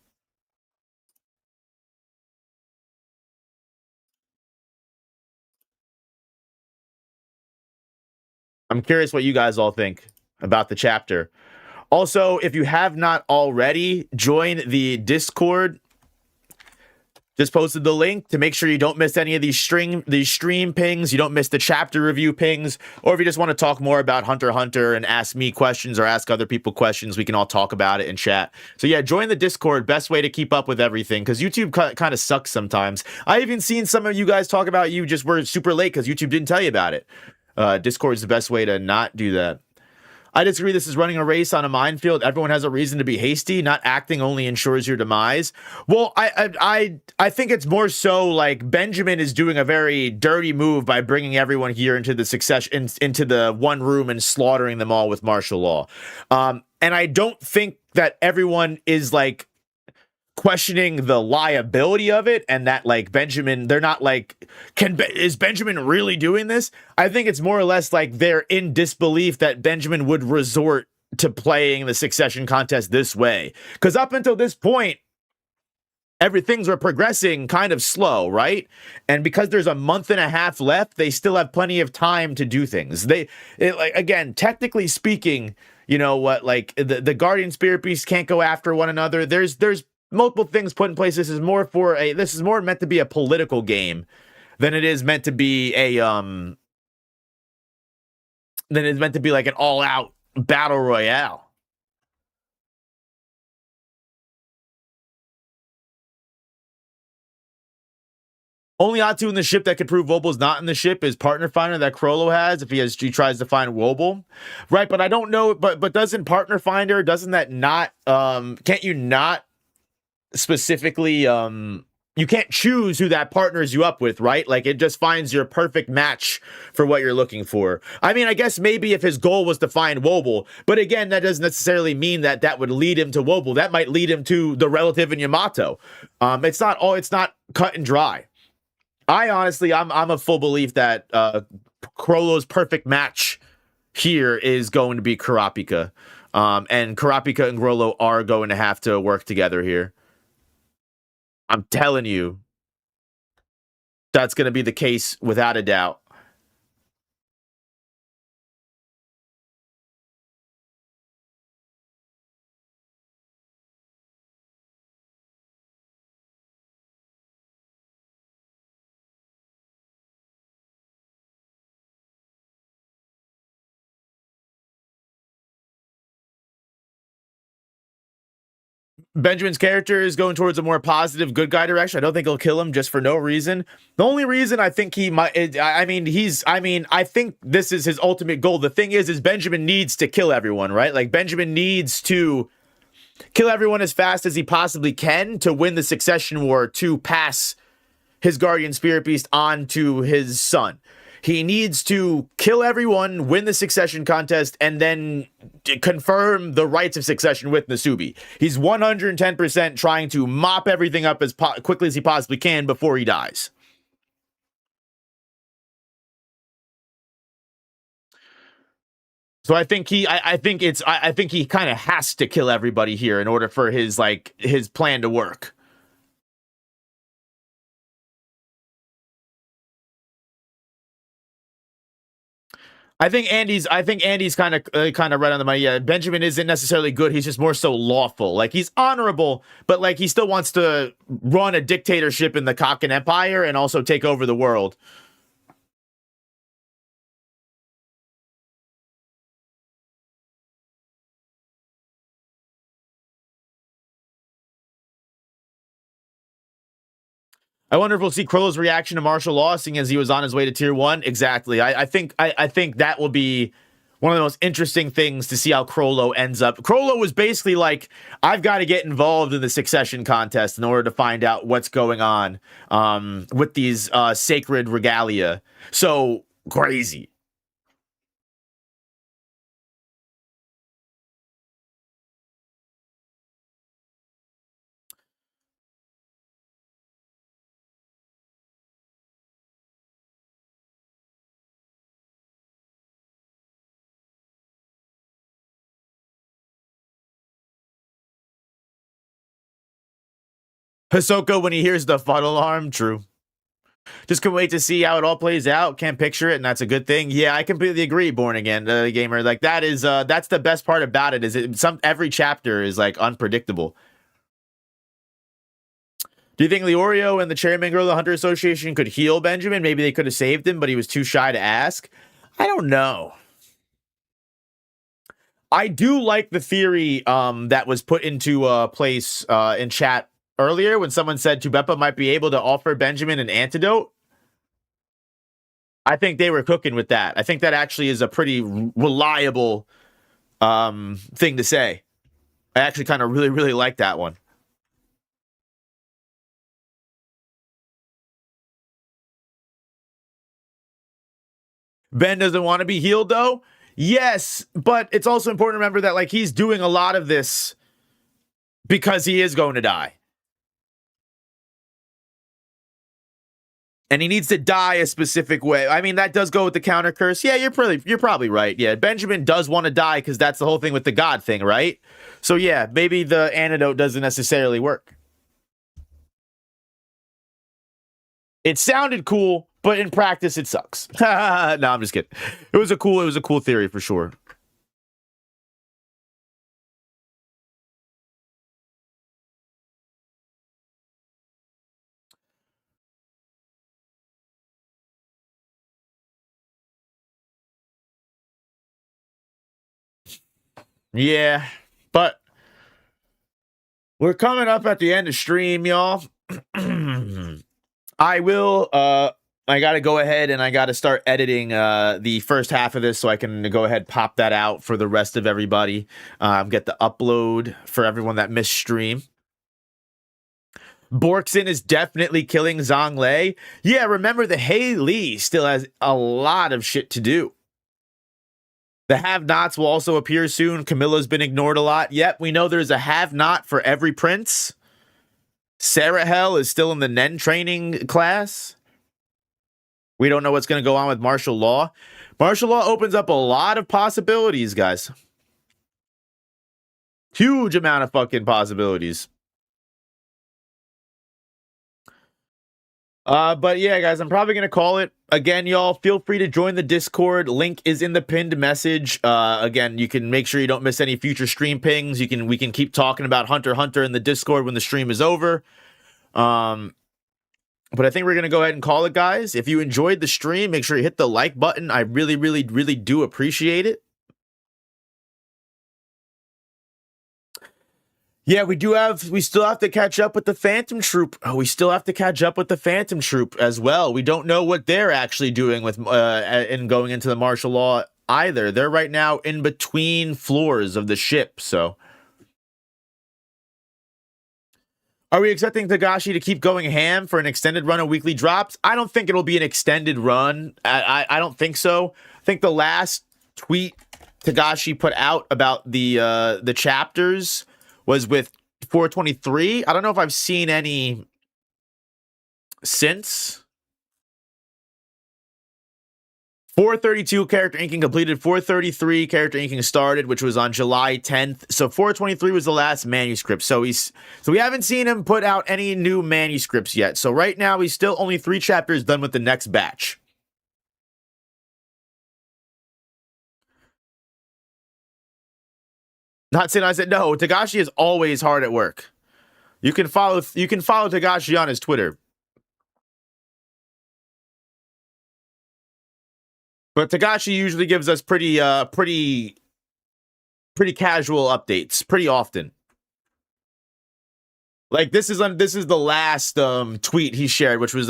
I'm curious what you guys all think about the chapter. Also, if you have not already, join the Discord. Just posted the link to make sure you don't miss any of these stream pings, you don't miss the chapter review pings, or if you just want to talk more about Hunter x Hunter and ask me questions or ask other people questions, we can all talk about it in chat. So yeah, join the Discord, best way to keep up with everything, because YouTube kind of sucks sometimes. I even seen some of you guys talk about you just were super late because YouTube didn't tell you about it. Discord is the best way to not do that. I disagree. This is running a race on a minefield. Everyone has a reason to be hasty. Not acting only ensures your demise. Well, I think it's more so like Benjamin is doing a very dirty move by bringing everyone here into the succession, into the one room and slaughtering them all with martial law. And I don't think that everyone is like questioning the liability of it, and that like Benjamin, they're not like, is Benjamin really doing this? I think it's more or less like they're in disbelief that Benjamin would resort to playing the succession contest this way, because up until this point things were progressing kind of slow, right? And because there's a month and a half left, they still have plenty of time to do things. Again, technically speaking, you know what, like the Guardian Spirit Beasts can't go after one another. There's multiple things put in place. This is more meant to be a political game than it is meant to be like an all-out battle royale. Only Atu in the ship that could prove Woble's not in the ship is Partner Finder that Crollo has if he tries to find Woble. Right, but I don't know, but doesn't Partner Finder, doesn't that not, can't you not specifically, you can't choose who that partners you up with, right? Like it just finds your perfect match for what you're looking for. I mean, I guess maybe if his goal was to find Woble, but again, that doesn't necessarily mean that that would lead him to Woble. That might lead him to the relative in Yamato. It's not cut and dry. I honestly, I'm a full belief that Crollo's perfect match here is going to be Kurapika. And Kurapika and Crollo are going to have to work together here. I'm telling you, that's going to be the case without a doubt. Benjamin's character is going towards a more positive, good guy direction. I don't think he'll kill him just for no reason. The only reason I think he might, I think this is his ultimate goal. The thing is Benjamin needs to kill everyone, right? Like Benjamin needs to kill everyone as fast as he possibly can to win the succession war, to pass his Guardian Spirit Beast on to his son. He needs to kill everyone, win the succession contest, and then confirm the rights of succession with Nasubi. He's 110% trying to mop everything up as quickly as he possibly can before he dies. So I think he kind of has to kill everybody here in order for his plan to work. I think Andy's kind of right on the money. Yeah, Benjamin isn't necessarily good. He's just more so lawful. Like, he's honorable, but like he still wants to run a dictatorship in the Kakin Empire and also take over the world. I wonder if we'll see Krollo's reaction to martial law, seeing as he was on his way to tier 1. Exactly. I think that will be one of the most interesting things to see how Krollo ends up. Krollo was basically like, I've got to get involved in the succession contest in order to find out what's going on with these sacred regalia. So crazy. Hisoka, when he hears the funnel alarm, true. Just can wait to see how it all plays out. Can't picture it, and that's a good thing. Yeah, I completely agree, Born Again Gamer. Like, that is that's the best part about it, is every chapter is like unpredictable. Do you think Leorio and the chairman girl of the Hunter Association could heal Benjamin? Maybe they could have saved him, but he was too shy to ask. I don't know. I do like the theory that was put into place in chat earlier when someone said Tubepa might be able to offer Benjamin an antidote. I think they were cooking with that. I think that actually is a pretty reliable thing to say. I actually kind of really, really like that one. Ben doesn't want to be healed, though. Yes, but it's also important to remember that, like, he's doing a lot of this because he is going to die. And he needs to die a specific way. I mean, that does go with the counter curse. Yeah, you're probably right. Yeah, Benjamin does want to die because that's the whole thing with the God thing, right? So yeah, maybe the antidote doesn't necessarily work. It sounded cool, but in practice it sucks. No, I'm just kidding. It was a cool theory for sure. Yeah, but we're coming up at the end of stream, y'all. I will I got to go ahead and I got to start editing the first half of this so I can go ahead pop that out for the rest of everybody. Get the upload for everyone that missed stream. Borkson is definitely killing Zhang Lei. Yeah, remember the Hei Li still has a lot of shit to do. The have-nots will also appear soon. Camilla's been ignored a lot. Yep, we know there's a have-not for every prince. Sarah Hell is still in the Nen training class. We don't know what's going to go on with martial law. Martial law opens up a lot of possibilities, guys. Huge amount of fucking possibilities. But yeah, guys, I'm probably going to call it. Again, y'all, feel free to join the Discord. Link is in the pinned message. Again, you can make sure you don't miss any future stream pings. We can keep talking about Hunter x Hunter in the Discord when the stream is over. But I think we're going to go ahead and call it, guys. If you enjoyed the stream, make sure you hit the like button. I really, really, really do appreciate it. Yeah, we still have to catch up with the Phantom Troop. We still have to catch up with the Phantom Troop as well. We don't know what they're actually doing with in going into the martial law either. They're right now in between floors of the ship, so. Are we expecting Togashi to keep going ham for an extended run of weekly drops? I don't think it'll be an extended run. I don't think so. I think the last tweet Togashi put out about the chapters was with 423. I don't know if I've seen any since. 432 character inking completed, 433 character inking started, which was on July 10th. So 423 was the last manuscript. So we haven't seen him put out any new manuscripts yet. So right now he's still only 3 chapters done with the next batch. Not saying I said no. Tagashi is always hard at work. You can follow Tagashi on his Twitter. But Tagashi usually gives us pretty casual updates pretty often. Like this is the last tweet he shared, which was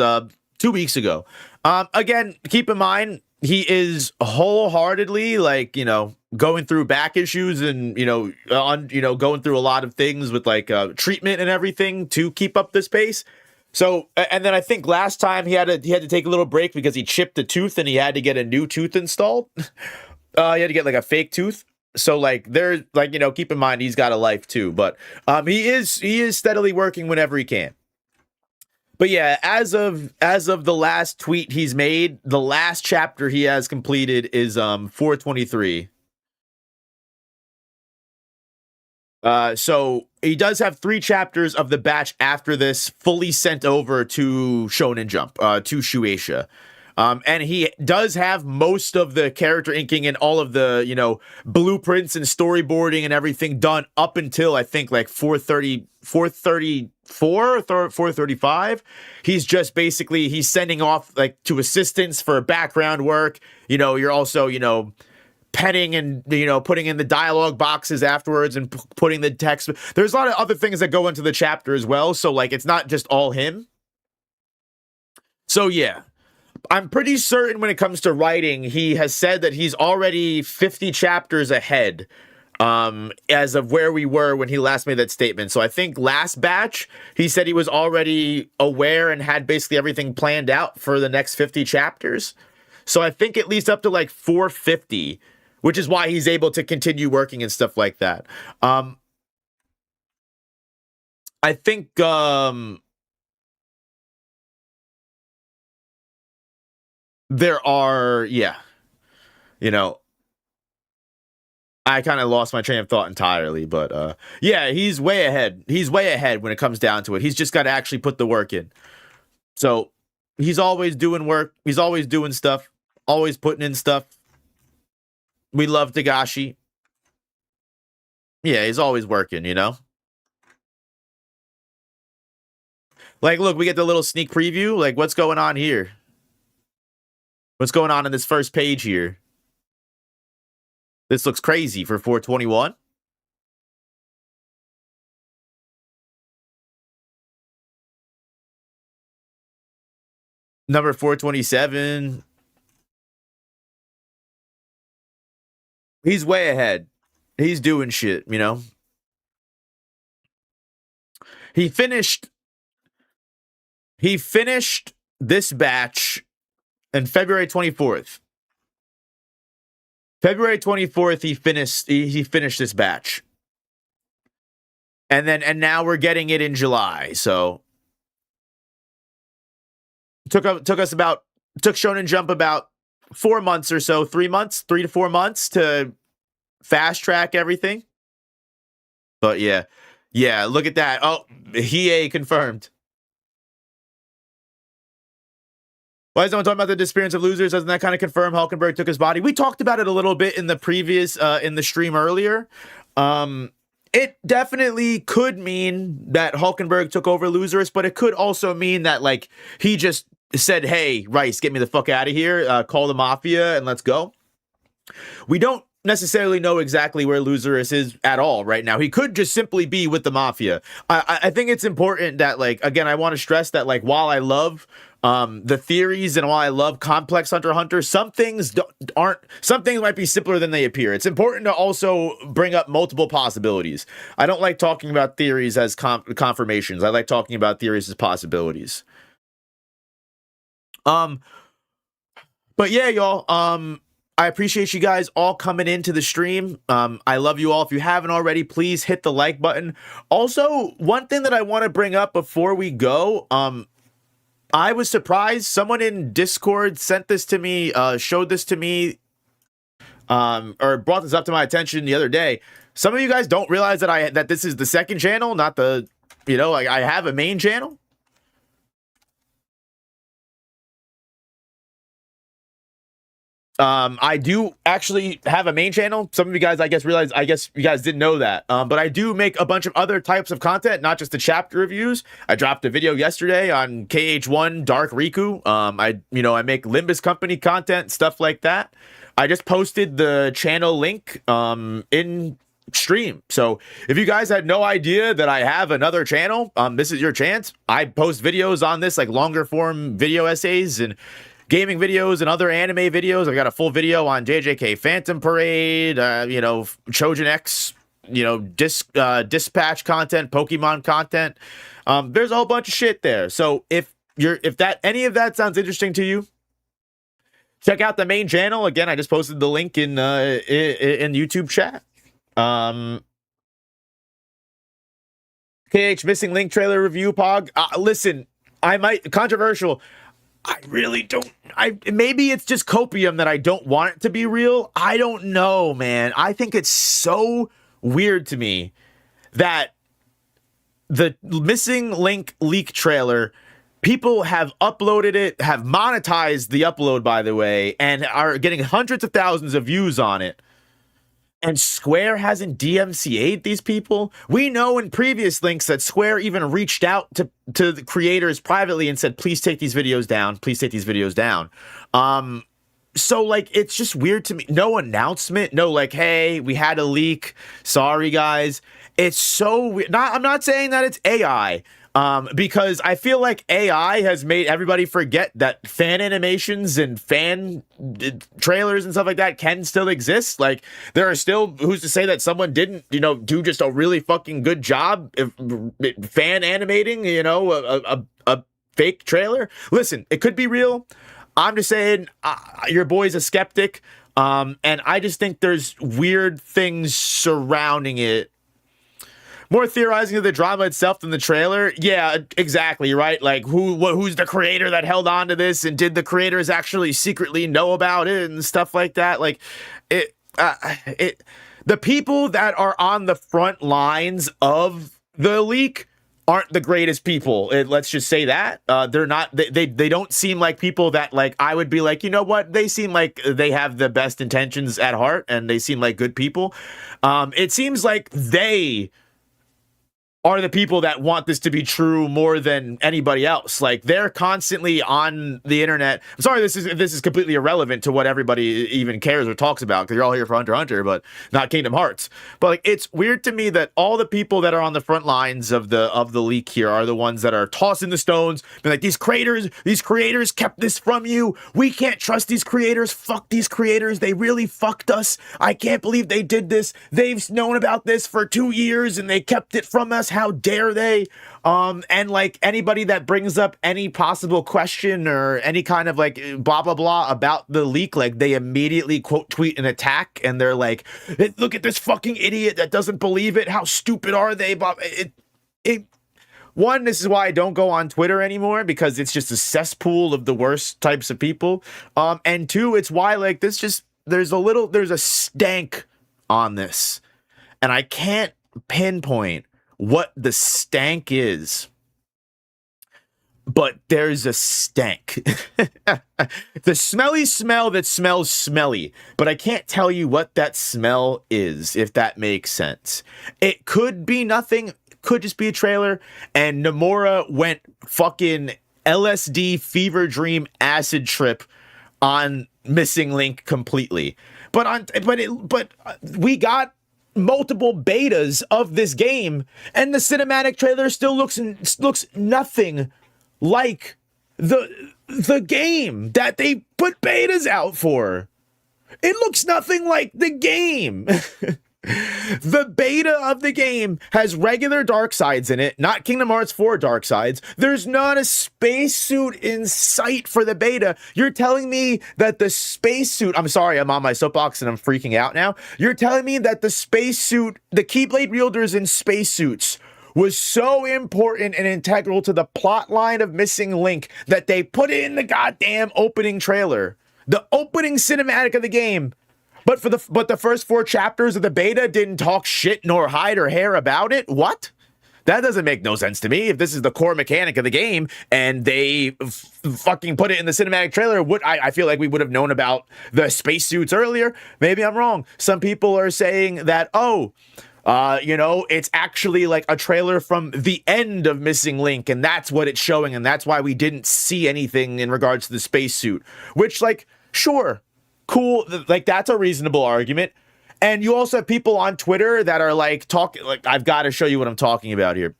2 weeks ago. Again, keep in mind he is wholeheartedly like, you know, going through back issues and, you know, going through a lot of things with like treatment and everything to keep up this pace. So, and then I think last time he had to take a little break because he chipped a tooth and he had to get a new tooth installed. He had to get like a fake tooth. So like there's like, you know, keep in mind he's got a life too, but he is steadily working whenever he can. But yeah, as of the last tweet he's made, the last chapter he has completed is 423. So he does have 3 chapters of the batch after this fully sent over to Shonen Jump, to Shueisha. And he does have most of the character inking and all of the, you know, blueprints and storyboarding and everything done up until I think like 434 or 435. He's just basically, he's sending off like to assistants for background work. You know, you're also, you know, penning and, you know, putting in the dialogue boxes afterwards and putting the text. There's a lot of other things that go into the chapter as well. So like, it's not just all him. So yeah. I'm pretty certain when it comes to writing, he has said that he's already 50 chapters ahead as of where we were when he last made that statement. So I think last batch, he said he was already aware and had basically everything planned out for the next 50 chapters. So I think at least up to like 450, which is why he's able to continue working and stuff like that. I think... there are, yeah, you know, I kind of lost my train of thought entirely, but yeah, he's way ahead. He's way ahead when it comes down to it. He's just got to actually put the work in. So he's always doing work. He's always doing stuff, always putting in stuff. We love Tagashi. Yeah, he's always working, you know? Like, look, we get the little sneak preview. Like, what's going on here? What's going on in this first page here? This looks crazy for 421. Number 427. He's way ahead. He's doing shit, you know? He finished this batch on February 24th. February 24th, he finished this batch. And now we're getting it in July. So took Shonen Jump about 4 months or so, 3 to 4 months to fast track everything. But yeah, look at that. Oh, Hiei confirmed. Why is no one talking about the disappearance of losers? Doesn't that kind of confirm Hulkenberg took his body? We talked about it a little bit in the previous, in the stream earlier. It definitely could mean that Hulkenberg took over Losers, but it could also mean that, like, he just said, hey, Rice, get me the fuck out of here, call the Mafia, and let's go. We don't necessarily know exactly where Losers is at all right now. He could just simply be with the Mafia. I think it's important that, like, again, I want to stress that, like, while I love the theories and while I love complex Hunter x Hunter, some things might be simpler than they appear. It's important to also bring up multiple possibilities. I don't like talking about theories as confirmations. I like talking about theories as possibilities. But yeah, y'all, I appreciate you guys all coming into the stream. I love you all. If you haven't already, please hit the like button. Also, one thing that I want to bring up before we go, I was surprised. Someone in Discord sent this to me, showed this to me, or brought this up to my attention the other day. Some of you guys don't realize that this is the second channel, not the, like I have a main channel. I do actually have a main channel. Some of you guys, I guess you guys didn't know that. But I do make a bunch of other types of content, not just the chapter reviews. I dropped a video yesterday on KH1 Dark Riku. I make Limbus Company content, stuff like that. I just posted the channel link in stream. So if you guys had no idea that I have another channel, this is your chance. I post videos on this, like longer form video essays and gaming videos and other anime videos. I got a full video on JJK Phantom Parade, Trojan X, dispatch content, Pokemon content. There's a whole bunch of shit there. So if any of that sounds interesting to you, check out the main channel. Again, I just posted the link in YouTube chat. KH missing link trailer review pog. Listen, I might controversial. I really don't. Maybe it's just copium that I don't want it to be real. I don't know, man. I think it's so weird to me that the missing link leak trailer, people have uploaded it, have monetized the upload, by the way, and are getting hundreds of thousands of views on it. And Square hasn't DMCA'd these people. We know in previous links that Square even reached out to the creators privately and said, please take these videos down. Please take these videos down. So, like, it's just weird to me. No announcement. No, like, hey, we had a leak. Sorry, guys. It's so weird. I'm not saying that it's AI. Because I feel like AI has made everybody forget that fan animations and fan trailers and stuff like that can still exist. Like, there are still, who's to say that someone didn't, do just a really fucking good job of fan animating, a fake trailer. Listen, it could be real. I'm just saying, your boy's a skeptic. And I just think there's weird things surrounding it. More theorizing of the drama itself than the trailer. Yeah, exactly, right? Like, who's the creator that held on to this, and did the creators actually secretly know about it and stuff like that? Like, the people that are on the front lines of the leak aren't the greatest people. Let's just say that. They're not, they don't seem like people that, like, I would be like, you know what? They seem like they have the best intentions at heart, and they seem like good people. It seems like they are the people that want this to be true more than anybody else. Like, they're constantly on the internet. I'm sorry, this is completely irrelevant to what everybody even cares or talks about, because you're all here for Hunter x Hunter, but not Kingdom Hearts. But, like, it's weird to me that all the people that are on the front lines of the leak here are the ones that are tossing the stones, being like, these creators kept this from you. We can't trust these creators. Fuck these creators. They really fucked us. I can't believe they did this. They've known about this for 2 years and they kept it from us. How dare they? And like, anybody that brings up any possible question or any kind of like blah blah blah about the leak, like, they immediately quote tweet an attack, and they're like, look at this fucking idiot that doesn't believe it. How stupid are they? One, this is why I don't go on Twitter anymore, because it's just a cesspool of the worst types of people. And two, it's why, like, there's a stank on this, and I can't pinpoint what the stank is, but there's a stank. The smelly smell that smells smelly, but I can't tell you what that smell is, if that makes sense. It could be nothing, could just be a trailer, and Nomura went fucking LSD fever dream acid trip on Missing Link completely. But we got multiple betas of this game, and the cinematic trailer still looks nothing like the game that they put betas out for. It looks nothing like the game. The beta of the game has regular dark sides in it, not Kingdom Hearts 4 dark sides. There's not a spacesuit in sight for the beta. You're telling me that the spacesuit, I'm sorry, I'm on my soapbox and I'm freaking out now. You're telling me that the spacesuit, the Keyblade wielders in spacesuits, was so important and integral to the plot line of Missing Link that they put it in the goddamn opening trailer, the opening cinematic of the game. But the first 4 chapters of the beta didn't talk shit nor hide or hair about it? What? That doesn't make no sense to me. If this is the core mechanic of the game and they fucking put it in the cinematic trailer, I feel like we would have known about the spacesuits earlier. Maybe I'm wrong. Some people are saying that, it's actually like a trailer from the end of Missing Link, and that's what it's showing, and that's why we didn't see anything in regards to the spacesuit. Which, like, sure, cool, like, that's a reasonable argument. And you also have people on Twitter that are like talking, like, I've got to show you what I'm talking about here.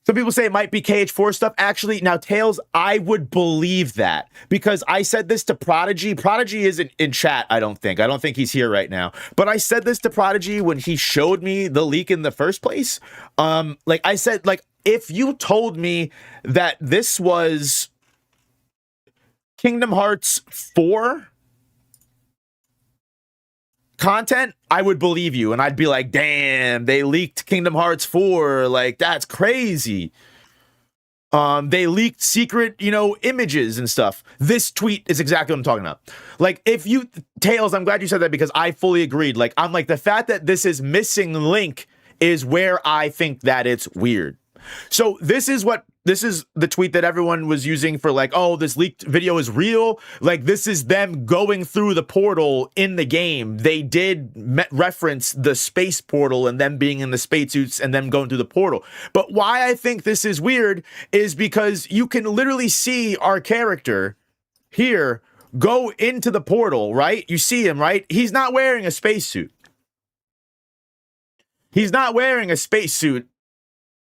Some people say it might be KH4 stuff. Actually, now, Tails, I would believe that because I said this to Prodigy. Prodigy isn't in chat, I don't think. I don't think he's here right now. But I said this to Prodigy when he showed me the leak in the first place. Like I said, like, if you told me that this was Kingdom Hearts 4 content, I would believe you, and I'd be like, damn, they leaked Kingdom Hearts 4, like, that's crazy. They leaked secret, images and stuff. This tweet is exactly what I'm talking about. Like, if you, Tails, I'm glad you said that because I fully agreed. Like, I'm like, the fact that this is Missing Link is where I think that it's weird. So this is the tweet that everyone was using for like, oh, this leaked video is real. Like, this is them going through the portal in the game. They did reference the space portal and them being in the spacesuits and them going through the portal. But why I think this is weird is because you can literally see our character here go into the portal, right? You see him, right? He's not wearing a spacesuit. He's not wearing a spacesuit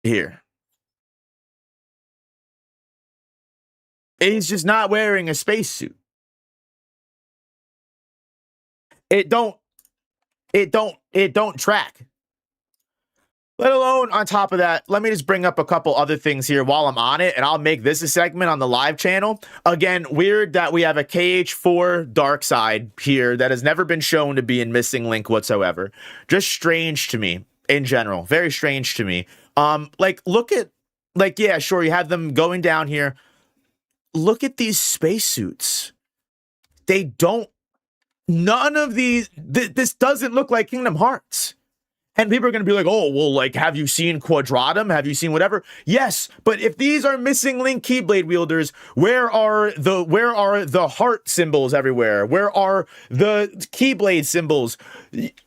here. He's just not wearing a spacesuit. It don't track. Let alone on top of that, let me just bring up a couple other things here while I'm on it, and I'll make this a segment on the live channel. Again, weird that we have a KH4 dark side here that has never been shown to be in Missing Link whatsoever. Just strange to me in general. Very strange to me. Like, look at, like, yeah, sure, you have them going down here. Look at these spacesuits. They don't, none of these, this doesn't look like Kingdom Hearts. And people are going to be like, oh, well, like, have you seen Quadratum? Have you seen whatever? Yes, but if these are Missing Link Keyblade wielders, where are the heart symbols everywhere? Where are the Keyblade symbols?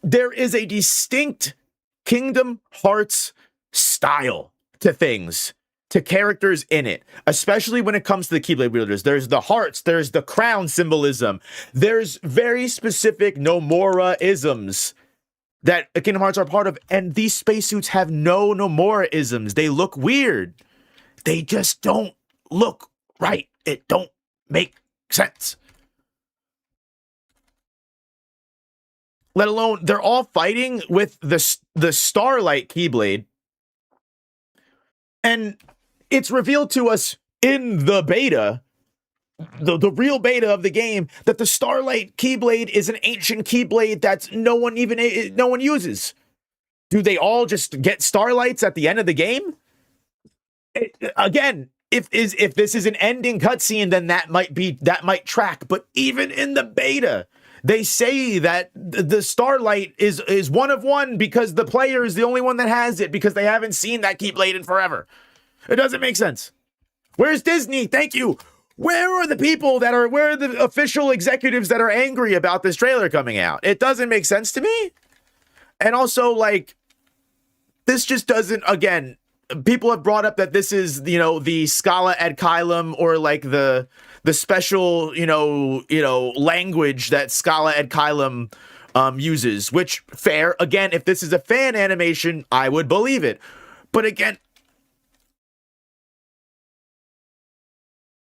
There is a distinct Kingdom Hearts style to things, to characters in it, especially when it comes to the Keyblade wielders. There's the hearts, there's the crown symbolism, there's very specific Nomura-isms that Kingdom Hearts are part of, and these spacesuits have no Nomura-isms. They look weird. They just don't look right. It don't make sense. Let alone, they're all fighting with the Starlight Keyblade, and it's revealed to us in the beta, the real beta of the game, that the Starlight Keyblade is an ancient Keyblade that's no one uses. Do they all just get Starlights at the end of the game? Again, if this is an ending cutscene, then that might track. But even in the beta, they say that the Starlight is one of one because the player is the only one that has it because they haven't seen that Keyblade in forever. It doesn't make sense. Where's Disney? Thank you. Where are the official executives that are angry about this trailer coming out? It doesn't make sense to me. And also, like, this just doesn't, again, people have brought up that this is, the Scala ad Caelum, or like the special, language that Scala ad Caelum uses, which, fair. Again, if this is a fan animation, I would believe it. But again,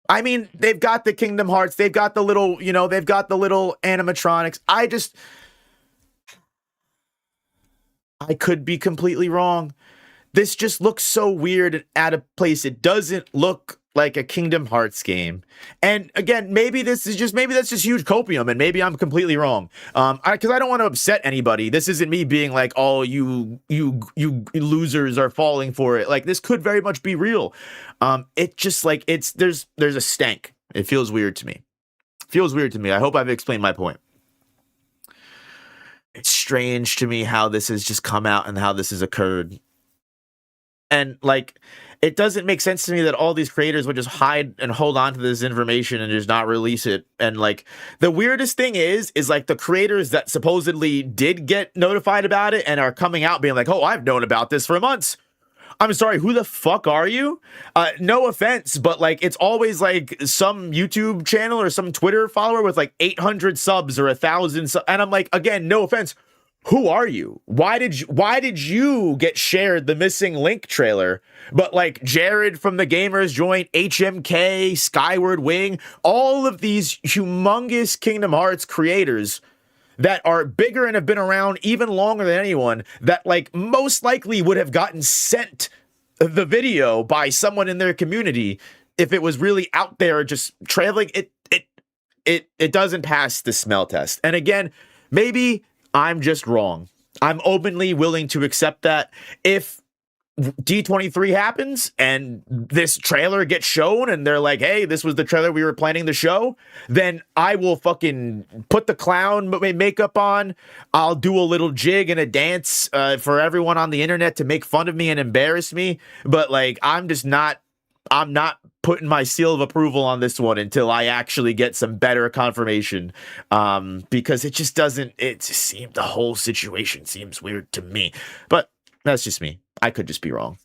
I mean, they've got the Kingdom Hearts, they've got the little, they've got the little animatronics. I could be completely wrong. This just looks so weird and out of place. It doesn't look like a Kingdom Hearts game. And again, maybe that's just huge copium, and maybe I'm completely wrong. Because I don't want to upset anybody. This isn't me being like, oh, you losers are falling for it. Like, this could very much be real. It just, like, there's a stank. It feels weird to me. I hope I've explained my point. it's strange to me how this has just come out and how this has occurred. And like, it doesn't make sense to me that all these creators would just hide and hold on to this information and just not release it. And like, the weirdest thing is like the creators that supposedly did get notified about it and are coming out being like, oh, I've known about this for months. I'm sorry, who the fuck are you? No offense, but like, it's always like some YouTube channel or some Twitter follower with like 800 subs or 1,000 and I'm like, again, no offense. Who are you? Why did you get shared the missing link trailer? But like Jared from the Gamers Joint, HMK, Skyward Wing, all of these humongous Kingdom Hearts creators that are bigger and have been around even longer than anyone, that like most likely would have gotten sent the video by someone in their community if it was really out there just trailing it doesn't pass the smell test. And again, maybe I'm just wrong. I'm openly willing to accept that. If D23 happens and this trailer gets shown and they're like, hey, this was the trailer we were planning to show, then I will fucking put the clown makeup on. I'll do a little jig and a dance for everyone on the internet to make fun of me and embarrass me. But like, I'm not putting my seal of approval on this one until I actually get some better confirmation, because it just seemed, the whole situation seems weird to me, but that's just me. I could just be wrong.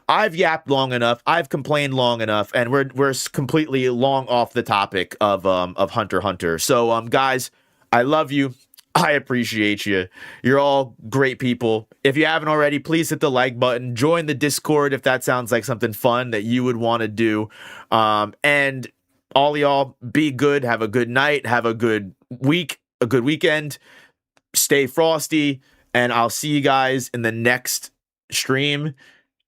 I've yapped long enough. I've complained long enough, and we're completely long off the topic of Hunter x Hunter. So, guys, I love you. I appreciate you. You're all great people. If you haven't already, please hit the like button. Join the Discord if that sounds like something fun that you would want to do. And all y'all, be good. Have a good night. Have a good week. A good weekend. Stay frosty. And I'll see you guys in the next stream.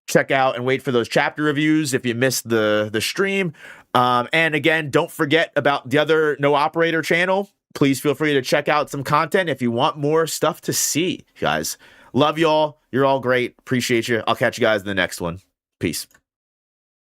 Check out and wait for those chapter reviews if you missed the stream. And again, don't forget about the other No Operator channel. Please feel free to check out some content if you want more stuff to see, guys. Love y'all. You're all great. Appreciate you. I'll catch you guys in the next one. Peace.